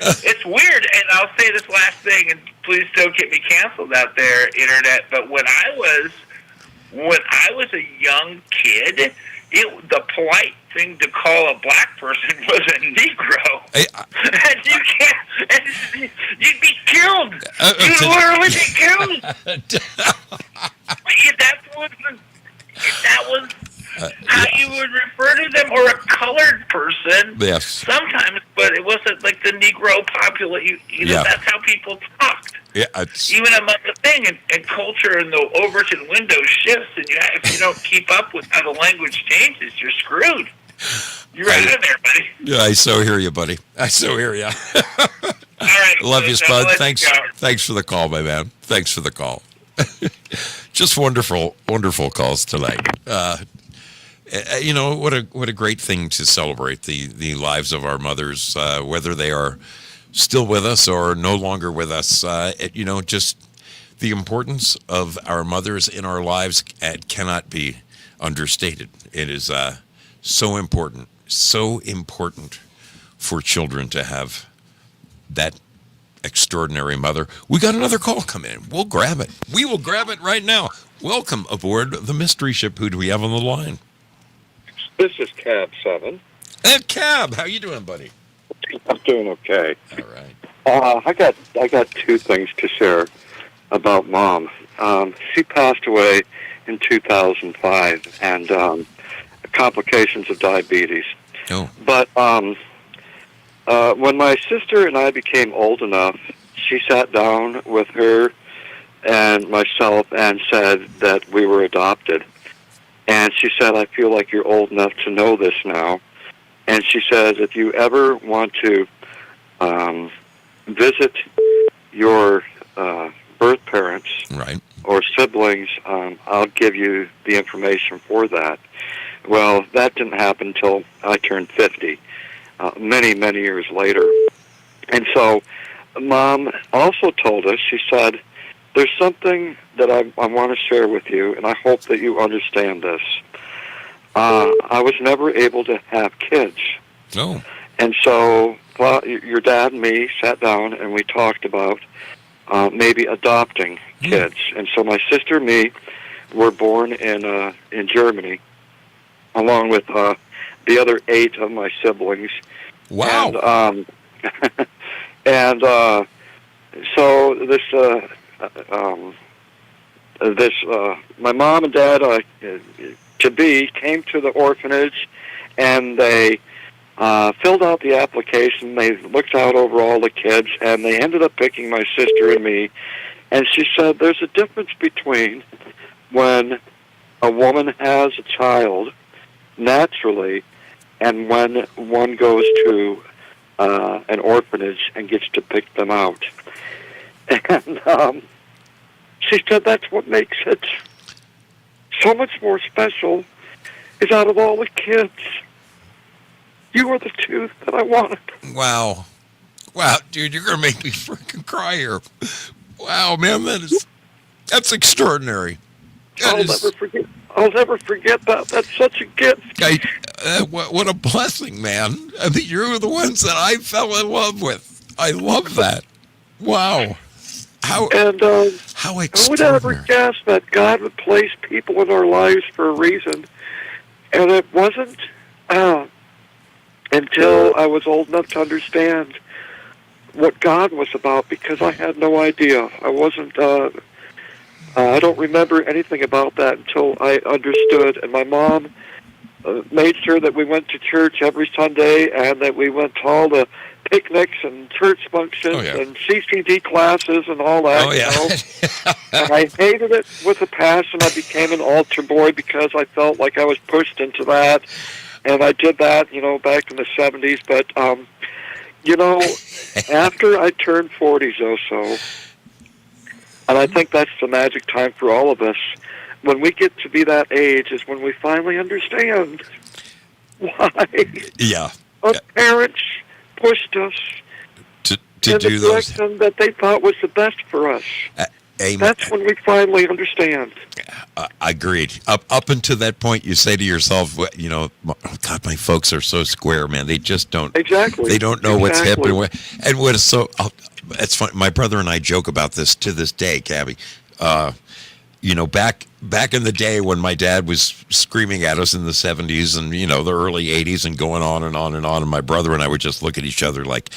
it's weird. And I'll say this last thing, and please don't get me canceled out there, Internet, but when I was a young kid, the polite thing to call a black person was a Negro. And you can't, you'd be killed. You'd literally be killed. That was how you would refer to them, or a colored person. Yes. Sometimes, but it wasn't like the Negro population. That's how people talked. Yeah, even among the thing, and culture and the Overton window shifts, and if you don't keep up with how the language changes, you're screwed. You're out of there, buddy. Yeah, I so hear you, buddy. I so hear you. All right. Love you, Spud. Thanks for the call, my man. Thanks for the call. Just wonderful, wonderful calls tonight. What a great thing to celebrate the lives of our mothers, whether they are still with us or no longer with us. Just the importance of our mothers in our lives cannot be understated. It is so important for children to have that extraordinary mother. We got another call come in. We'll grab it. We will grab it right now. Welcome aboard the Mystery Ship. Who do we have on the line? This is Cab 7. Hey, Cab, how you doing, buddy? I'm doing okay. All right. I got two things to share about Mom. She passed away in 2005, and complications of diabetes. Oh. But when my sister and I became old enough, she sat down with her and myself and said that we were adopted. And she said, I feel like you're old enough to know this now. And she says, if you ever want to visit your birth parents, right, or siblings, I'll give you the information for that. Well, that didn't happen until I turned 50, many, many years later. And so Mom also told us, she said, there's something that I want to share with you, and I hope that you understand this. I was never able to have kids. No. And so your dad and me sat down and we talked about maybe adopting kids. And so my sister and me were born in Germany, along with the other 8 of my siblings. Wow. And so my mom and dad to-be came to the orphanage, and they filled out the application. They looked out over all the kids, and they ended up picking my sister and me. And she said, there's a difference between when a woman has a child naturally and when one goes to an orphanage and gets to pick them out. And she said that's what makes it so much more special, is out of all the kids, you are the 2 that I wanted. Wow. Wow, dude, you're going to make me freaking cry here. Wow, man, that's extraordinary. I'll never forget that. That's such a gift. What a blessing, man. I mean, you're the ones that I fell in love with. I love that. Wow. How extraordinary. Who would ever guess that God would place people in our lives for a reason? And it wasn't until I was old enough to understand what God was about, because I had no idea. I wasn't, I don't remember anything about that until I understood. And my mom made sure that we went to church every Sunday, and that we went to all the picnics and church functions and CCD classes and all that. You know? And I hated it with a passion. I became an altar boy because I felt like I was pushed into that. And I did that, back in the 70s. But, after I turned 40, Zoso, and I think that's the magic time for all of us, when we get to be that age is when we finally understand why our parents pushed us to in do the those direction that they thought was the best for us. Amen. That's when we finally understand. Agreed. Up until that point, you say to yourself, God, my folks are so square, man. They just don't. Exactly. They don't know what's hip and what is so. It's funny. My brother and I joke about this to this day, Cabby. Back in the day when my dad was screaming at us in the 70s and, the early 80s and going on and on and on, and my brother and I would just look at each other like,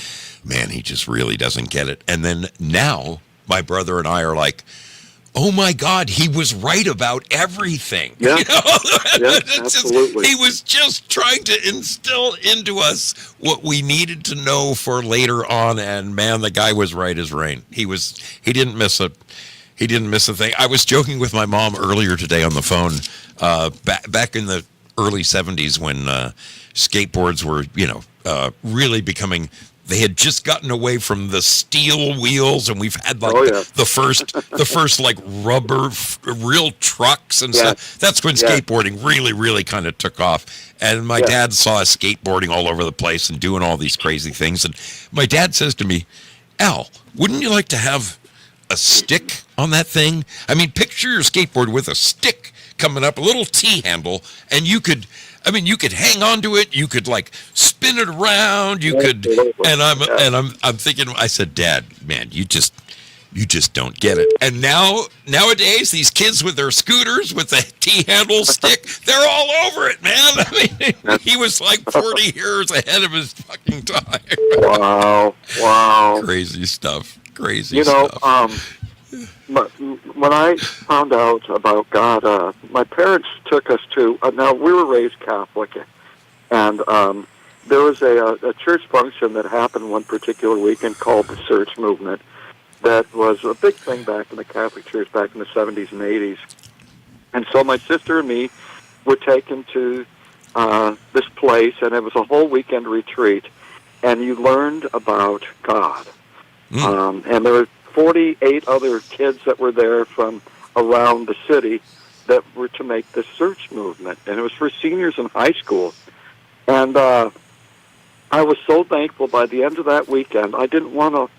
man, he just really doesn't get it. And then now my brother and I are like, oh my God, he was right about everything. Yeah, absolutely. He was just trying to instill into us what we needed to know for later on. And man, the guy was right as rain. He didn't miss a thing. I was joking with my mom earlier today on the phone, back in the early 70s when skateboards were, really becoming. They had just gotten away from the steel wheels, and we've had the first like rubber real trucks and stuff. That's when skateboarding really, really kind of took off. And my dad saw us skateboarding all over the place and doing all these crazy things. And my dad says to me, Al, wouldn't you like to have a stick on that thing? I mean, picture your skateboard with a stick coming up, a little T-handle, and you could hang on to it. You could like spin it around. You could, and I'm thinking. I said, Dad, man, you just don't get it. And nowadays, these kids with their scooters with the T-handle stick, they're all over it, man. I mean, he was like 40 years ahead of his fucking time. Wow. Crazy stuff. Crazy stuff. When I found out about God, my parents took us to, now we were raised Catholic, and there was a church function that happened one particular weekend called the Search Movement. That was a big thing back in the Catholic Church back in the 70s and 80s. And so my sister and me were taken to this place, and it was a whole weekend retreat, and you learned about God. And there were 48 other kids that were there from around the city that were to make this search movement, and it was for seniors in high school. And I was so thankful by the end of that weekend. I didn't want to,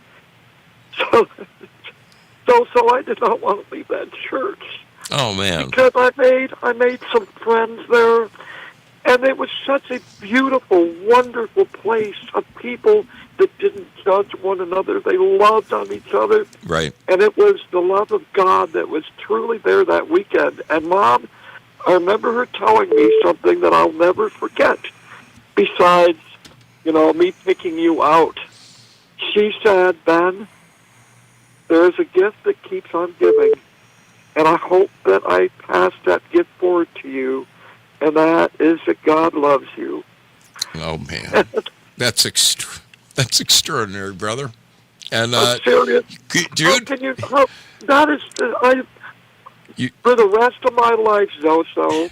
so I did not want to leave that church. Oh, man. Because I made some friends there, and it was such a beautiful, wonderful place of people that didn't judge one another. They loved on each other. Right. And it was the love of God that was truly there that weekend. And Mom, I remember her telling me something that I'll never forget. Besides, me picking you out, she said, Ben, there is a gift that keeps on giving. And I hope that I pass that gift forward to you. And that is that God loves you. Oh, man. That's extraordinary, brother. And I'm serious. Dude, that is, for the rest of my life, Zoso,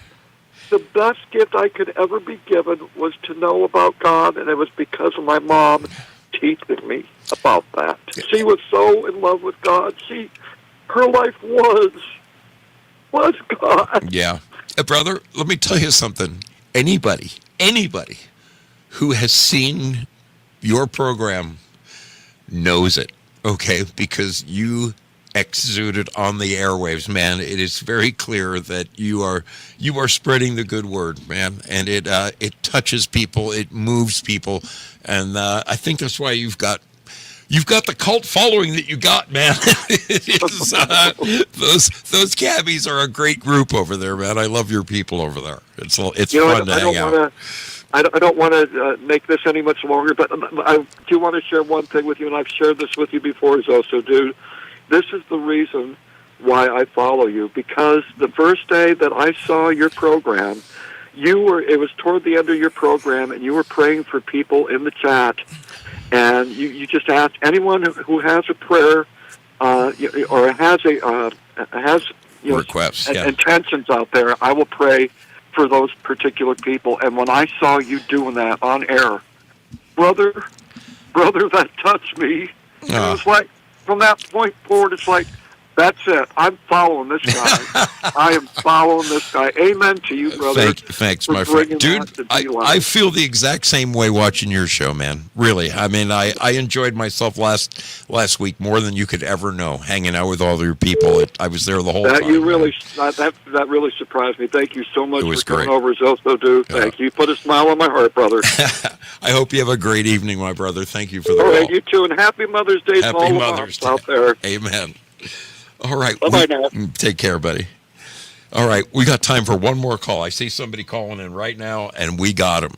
the best gift I could ever be given was to know about God, and it was because of my mom teaching me about that. She was so in love with God. Her life was God. Yeah. Brother, let me tell you something. Anybody who has seen your program knows it, okay? Because you exuded on the airwaves, man. It is very clear that you are spreading the good word, man, and it touches people, it moves people, and I think that's why you've got the cult following that you got, man. Those cabbies are a great group over there, man. I love your people over there. It's fun to hang out. I don't want to make this any much longer, but I do want to share one thing with you, and I've shared this with you before, Zoso, dude. This is the reason why I follow you, because the first day that I saw your program, it was toward the end of your program, and you were praying for people in the chat, and you just asked anyone who has a prayer or has requests, intentions out there, I will pray for those particular people. And when I saw you doing that on air, brother, that touched me. It was like, from that point forward, it's like, that's it. I'm following this guy. I am following this guy. Amen to you, brother. Thanks, my friend. Dude, I feel the exact same way watching your show, man. Really. I mean, I enjoyed myself last week more than you could ever know, hanging out with all your people. I was there the whole time. That really surprised me. Thank you so much for coming great. over, Zoso, dude. Thank you. Put a smile on my heart, brother. I hope you have a great evening, my brother. Thank you for the call. All right, you too, and happy Mother's Day to all Mother's Day out there. Amen. All right. Bye-bye now. Take care, buddy. All right. We got time for one more call. I see somebody calling in right now, and we got him.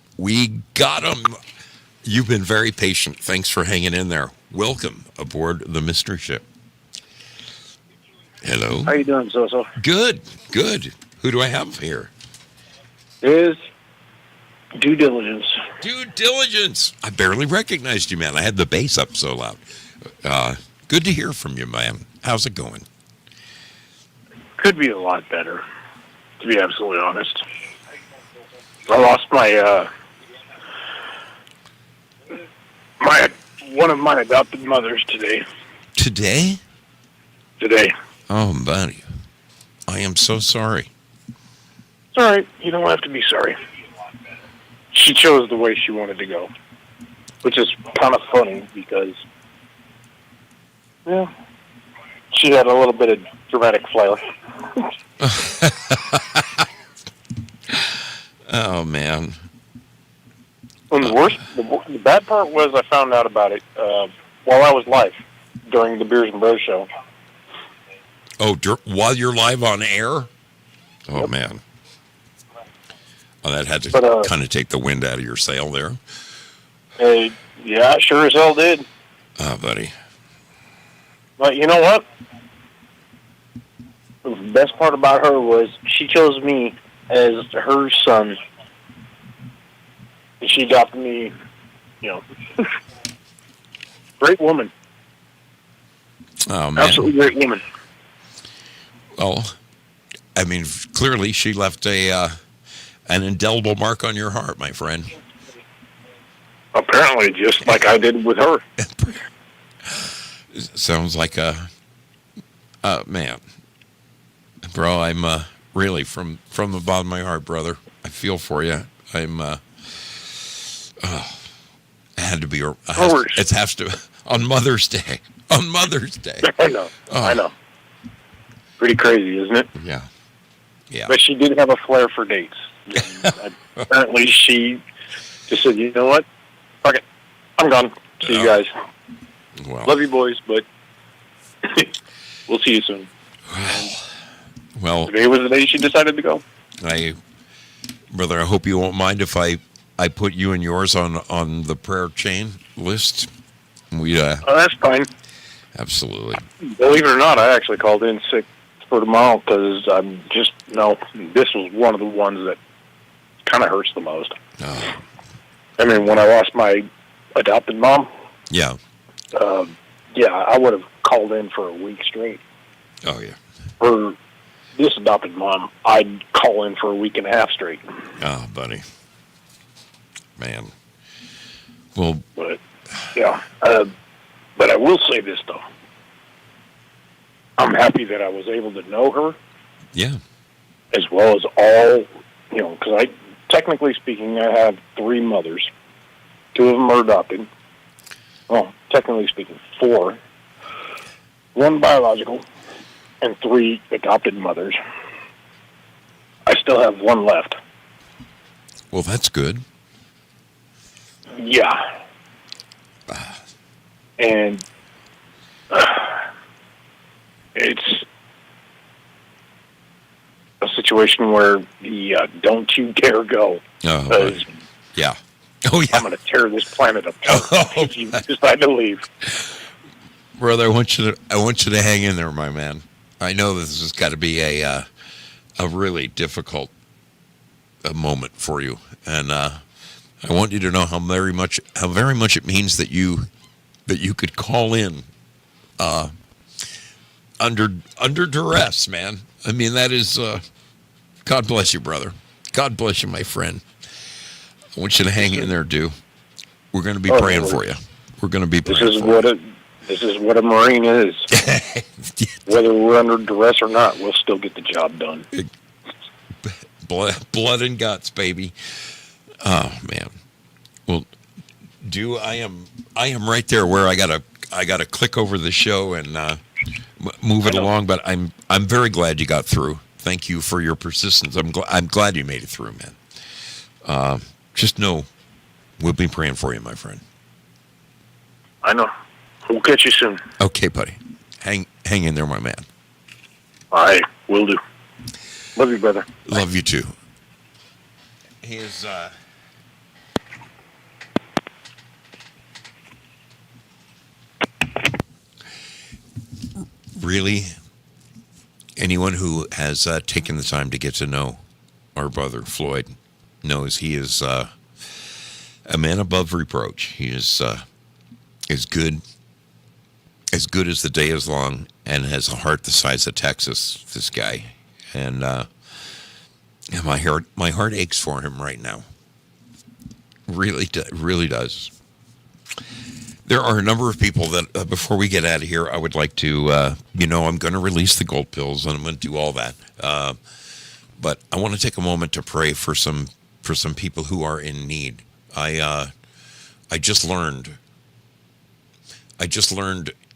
You've been very patient. Thanks for hanging in there. Welcome aboard the Mystery Ship. Hello. How you doing, Zoso? Good. Who do I have here? Is Due Diligence. Due Diligence. I barely recognized you, man. I had the bass up so loud. Good to hear from you, man. How's it going? Could be a lot better, to be absolutely honest. I lost my one of my adopted mothers today. Today? Today. Oh, buddy. I am so sorry. It's all right. You don't have to be sorry. She chose the way she wanted to go, which is kind of funny because, well, she had a little bit of dramatic flair. Oh, man. And the bad part was I found out about it while I was live during the Beers and Bros show. Oh, while you're live on air? Oh, Yep. man. Oh, that had to kind of take the wind out of your sail there. Yeah, it sure as hell did. Oh, buddy. But you know what? The best part about her was she chose me as her son. And she adopted me, great woman. Oh, man. Absolutely great woman. Well, I mean, clearly she left an indelible mark on your heart, my friend. Apparently, just like I did with her. Sounds like man. Bro, I'm really from the bottom of my heart, brother. I feel for you. I'm it had to be it has to on Mother's Day. On Mother's Day. I know. I know. Pretty crazy, isn't it? Yeah. Yeah. But she did have a flair for dates. Apparently, she just said, "You know what? Fuck it. I'm gone. See you guys. Well, love you, boys, but we'll see you soon." Well, today was the day she decided to go. Brother, I hope you won't mind if I put you and yours on the prayer chain list. We Oh, that's fine. Absolutely. Believe it or not, I actually called in sick for tomorrow because I'm just this was one of the ones that kind of hurts the most. Oh. I mean, when I lost my adopted mom. Yeah. I would have called in for a week straight. Oh yeah. For this adopted mom, I'd call in for a week and a half straight. Oh, buddy. Man. Well, but yeah. But I will say this though. I'm happy that I was able to know her. Yeah. As well as all, because technically speaking, I have 3 mothers. 2 of them are adopted. Well, technically speaking, 4. 1 biological and 3 adopted mothers. I still have 1 left. Well, that's good. Yeah. And it's a situation where don't you dare go. Oh, yeah. Oh, yeah. I'm going to tear this planet apart if you decide to leave. Brother, I want you to hang in there, my man. I know this has got to be a really difficult moment for you, and I want you to know how very much it means that you could call in under duress, man. I mean, that is God bless you, brother. God bless you, my friend. I want you to hang in there, dude. We're going to be praying for you. We're going to be praying for you. This is what a Marine is. Whether we're under duress or not, we'll still get the job done. Blood and guts, baby. Oh man. Well, I am right there where I gotta click over the show and move it along. But I'm very glad you got through. Thank you for your persistence. I'm glad you made it through, man. Just know we'll be praying for you, my friend. I know. We'll catch you soon. Okay, buddy. Hang in there, my man. I will do. Love you, brother. Love you too. His really, anyone who has taken the time to get to know our brother Floyd knows he is a man above reproach. He is good as the day is long, and has a heart the size of Texas. This guy, and my heart aches for him right now. Really does. There are a number of people that before we get out of here, I would like to. I'm going to release the gold pills, and I'm going to do all that. But I want to take a moment to pray for some people who are in need. I just learned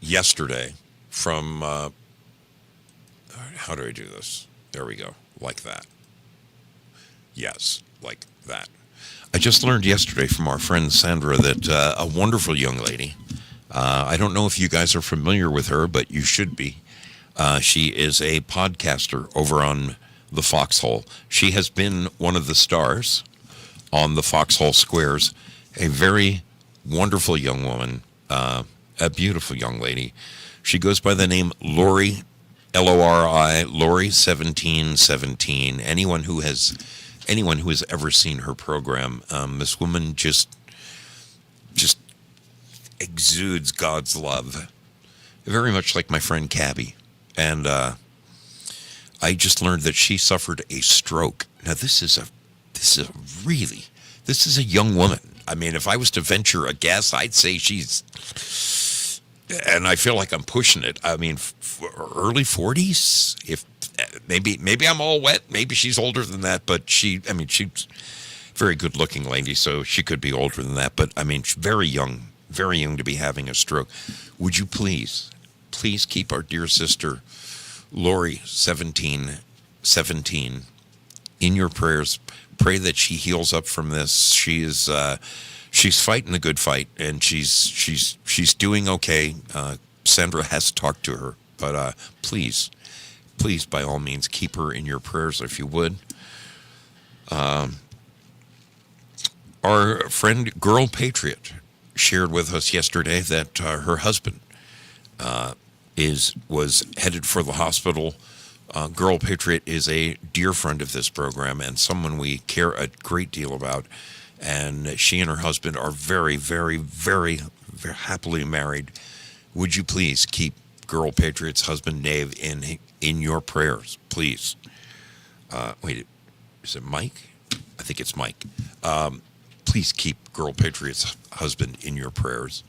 yesterday from, how do I do this? There we go. Like that. Yes, like that. I just learned yesterday from our friend Sandra that a wonderful young lady, I don't know if you guys are familiar with her, but you should be. She is a podcaster over on the Foxhole. She has been one of the stars on the Foxhole Squares, a very wonderful young woman, a beautiful young lady. She goes by the name Lori, Lori, Lori 1717. Anyone who has ever seen her program, this woman just exudes God's love, very much like my friend Cabby. And I just learned that she suffered a stroke. Now this is a young woman. I mean, if I was to venture a guess, I'd say she's, and I feel like I'm pushing it. I mean, early 40s, if maybe I'm all wet. Maybe she's older than that, but she's a very good looking lady, so she could be older than that. But I mean, she's very young to be having a stroke. Would you please keep our dear sister Lori, 17, in your prayers. Pray that she heals up from this. She's fighting a good fight, and she's doing okay. Sandra has talked to her, but please, by all means, keep her in your prayers if you would. Our friend Girl Patriot shared with us yesterday that her husband was headed for the hospital. Girl Patriot is a dear friend of this program and someone we care a great deal about. And she and her husband are very, very, very, very happily married. Would you please keep Girl Patriot's husband Dave in your prayers, please? Wait, is it Mike? I think it's Mike. Please keep Girl Patriot's husband in your prayers,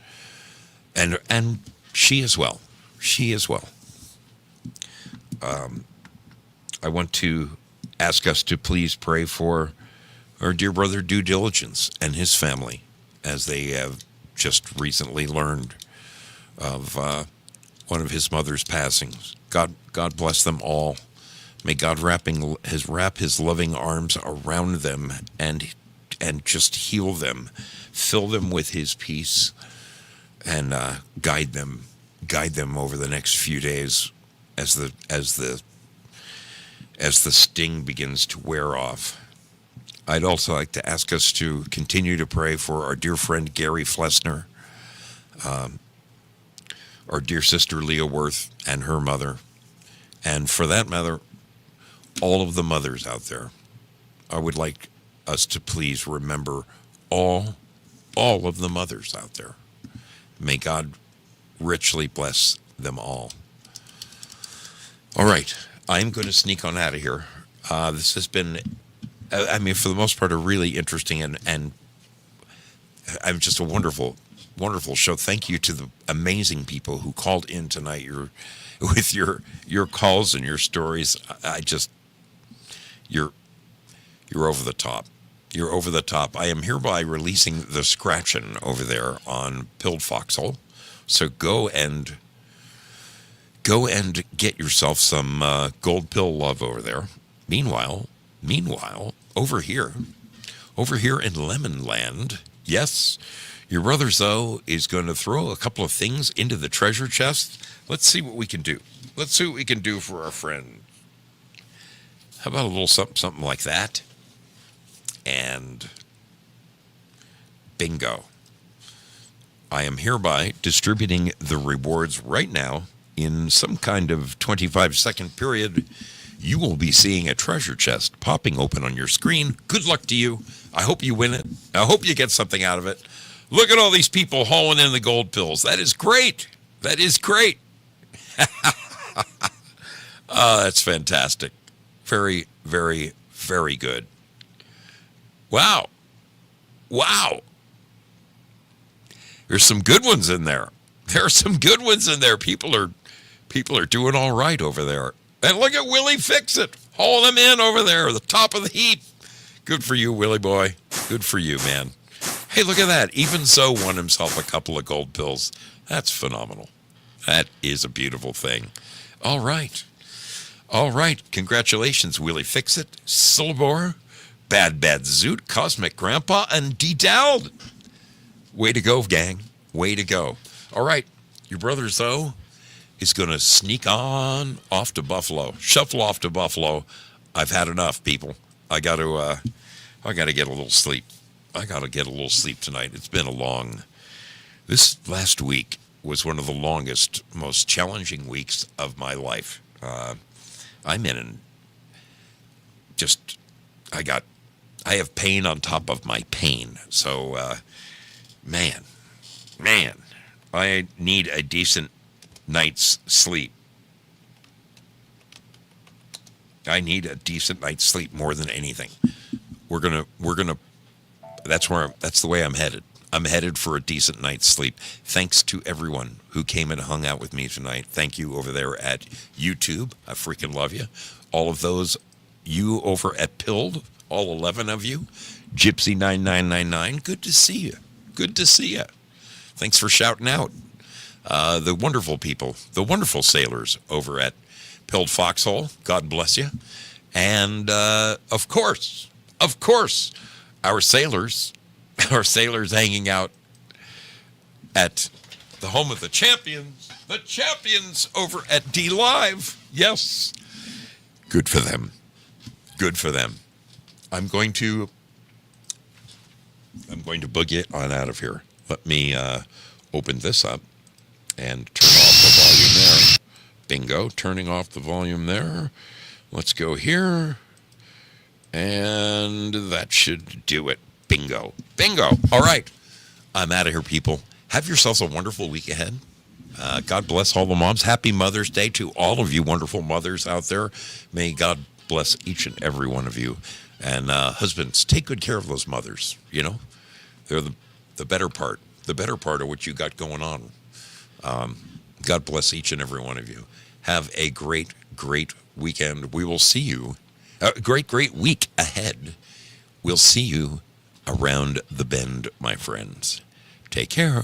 and she as well. I want to ask us to please pray for our dear brother Due Diligence and his family, as they have just recently learned of one of his mother's passings. God bless them all. May God wrap his loving arms around them and just heal them, fill them with his peace, and guide them over the next few days as the sting begins to wear off. I'd also like to ask us to continue to pray for our dear friend Gary Flessner, our dear sister Leah Worth and her mother, and for that matter, all of the mothers out there. I would like us to please remember all of the mothers out there. May God richly bless them all. All right, I'm going to sneak on out of here. This has been, for the most part, a really interesting and just a wonderful show. Thank you to the amazing people who called in tonight. With your calls and your stories. You're over the top. You're over the top. I am hereby releasing the scratching over there on Pilled Foxhole. So go and get yourself some gold pill love over there. Meanwhile, over here in Lemon Land, yes, your brother Zoe is going to throw a couple of things into the treasure chest. Let's see what we can do. Let's see what we can do for our friend. How about a little something like that? And bingo. I am hereby distributing the rewards right now in some kind of 25-second period. You will be seeing a treasure chest popping open on your screen. Good luck to you. I hope you win it. I hope you get something out of it. Look at all these people hauling in the gold pills. That is great. That is great. That's fantastic. Very, very, very good. Wow. There's some good ones in there. There are some good ones in there. People are doing all right over there. And look at Willie Fix-It, hauling them in over there, the top of the heap. Good for you, Willie boy. Good for you, man. Hey, look at that. Even so won himself a couple of gold pills. That's phenomenal. That is a beautiful thing. All right. Congratulations, Willie Fix-It, Silbor, Bad Zoot, Cosmic Grandpa, and D-Dowd. Way to go, gang. Way to go. All right. Your brother Zoe is going to sneak on off to Buffalo. Shuffle off to Buffalo. I've had enough, people. I got to get a little sleep. I got to get a little sleep tonight. It's been this last week was one of the longest, most challenging weeks of my life. I'm in I have pain on top of my pain. So, man, I need a decent night's sleep. I need a decent night's sleep more than anything. That's the way I'm headed. I'm headed for a decent night's sleep. Thanks to everyone who came and hung out with me tonight. Thank you over there at YouTube. I freaking love you. All of those, you over at Pilled, all 11 of you. Gypsy9999, good to see you. Good to see you. Thanks for shouting out. The wonderful people, the wonderful sailors over at Pilled Foxhole, God bless you. And, of course, our sailors hanging out at the home of the champions over at D Live. Yes. Good for them. Good for them. I'm going to boogie it on out of here. Let me open this up and turn off the volume there. Bingo. Turning off the volume there. Let's go here. And that should do it. Bingo. Bingo. All right. I'm out of here, people. Have yourselves a wonderful week ahead. God bless all the moms. Happy Mother's Day to all of you wonderful mothers out there. May God bless each and every one of you. And husbands, take good care of those mothers. You know, they're the better part of what you got going on. God bless each and every one of you. Have a great, great weekend. We will see you. Great week ahead. We'll see you around the bend, my friends. Take care.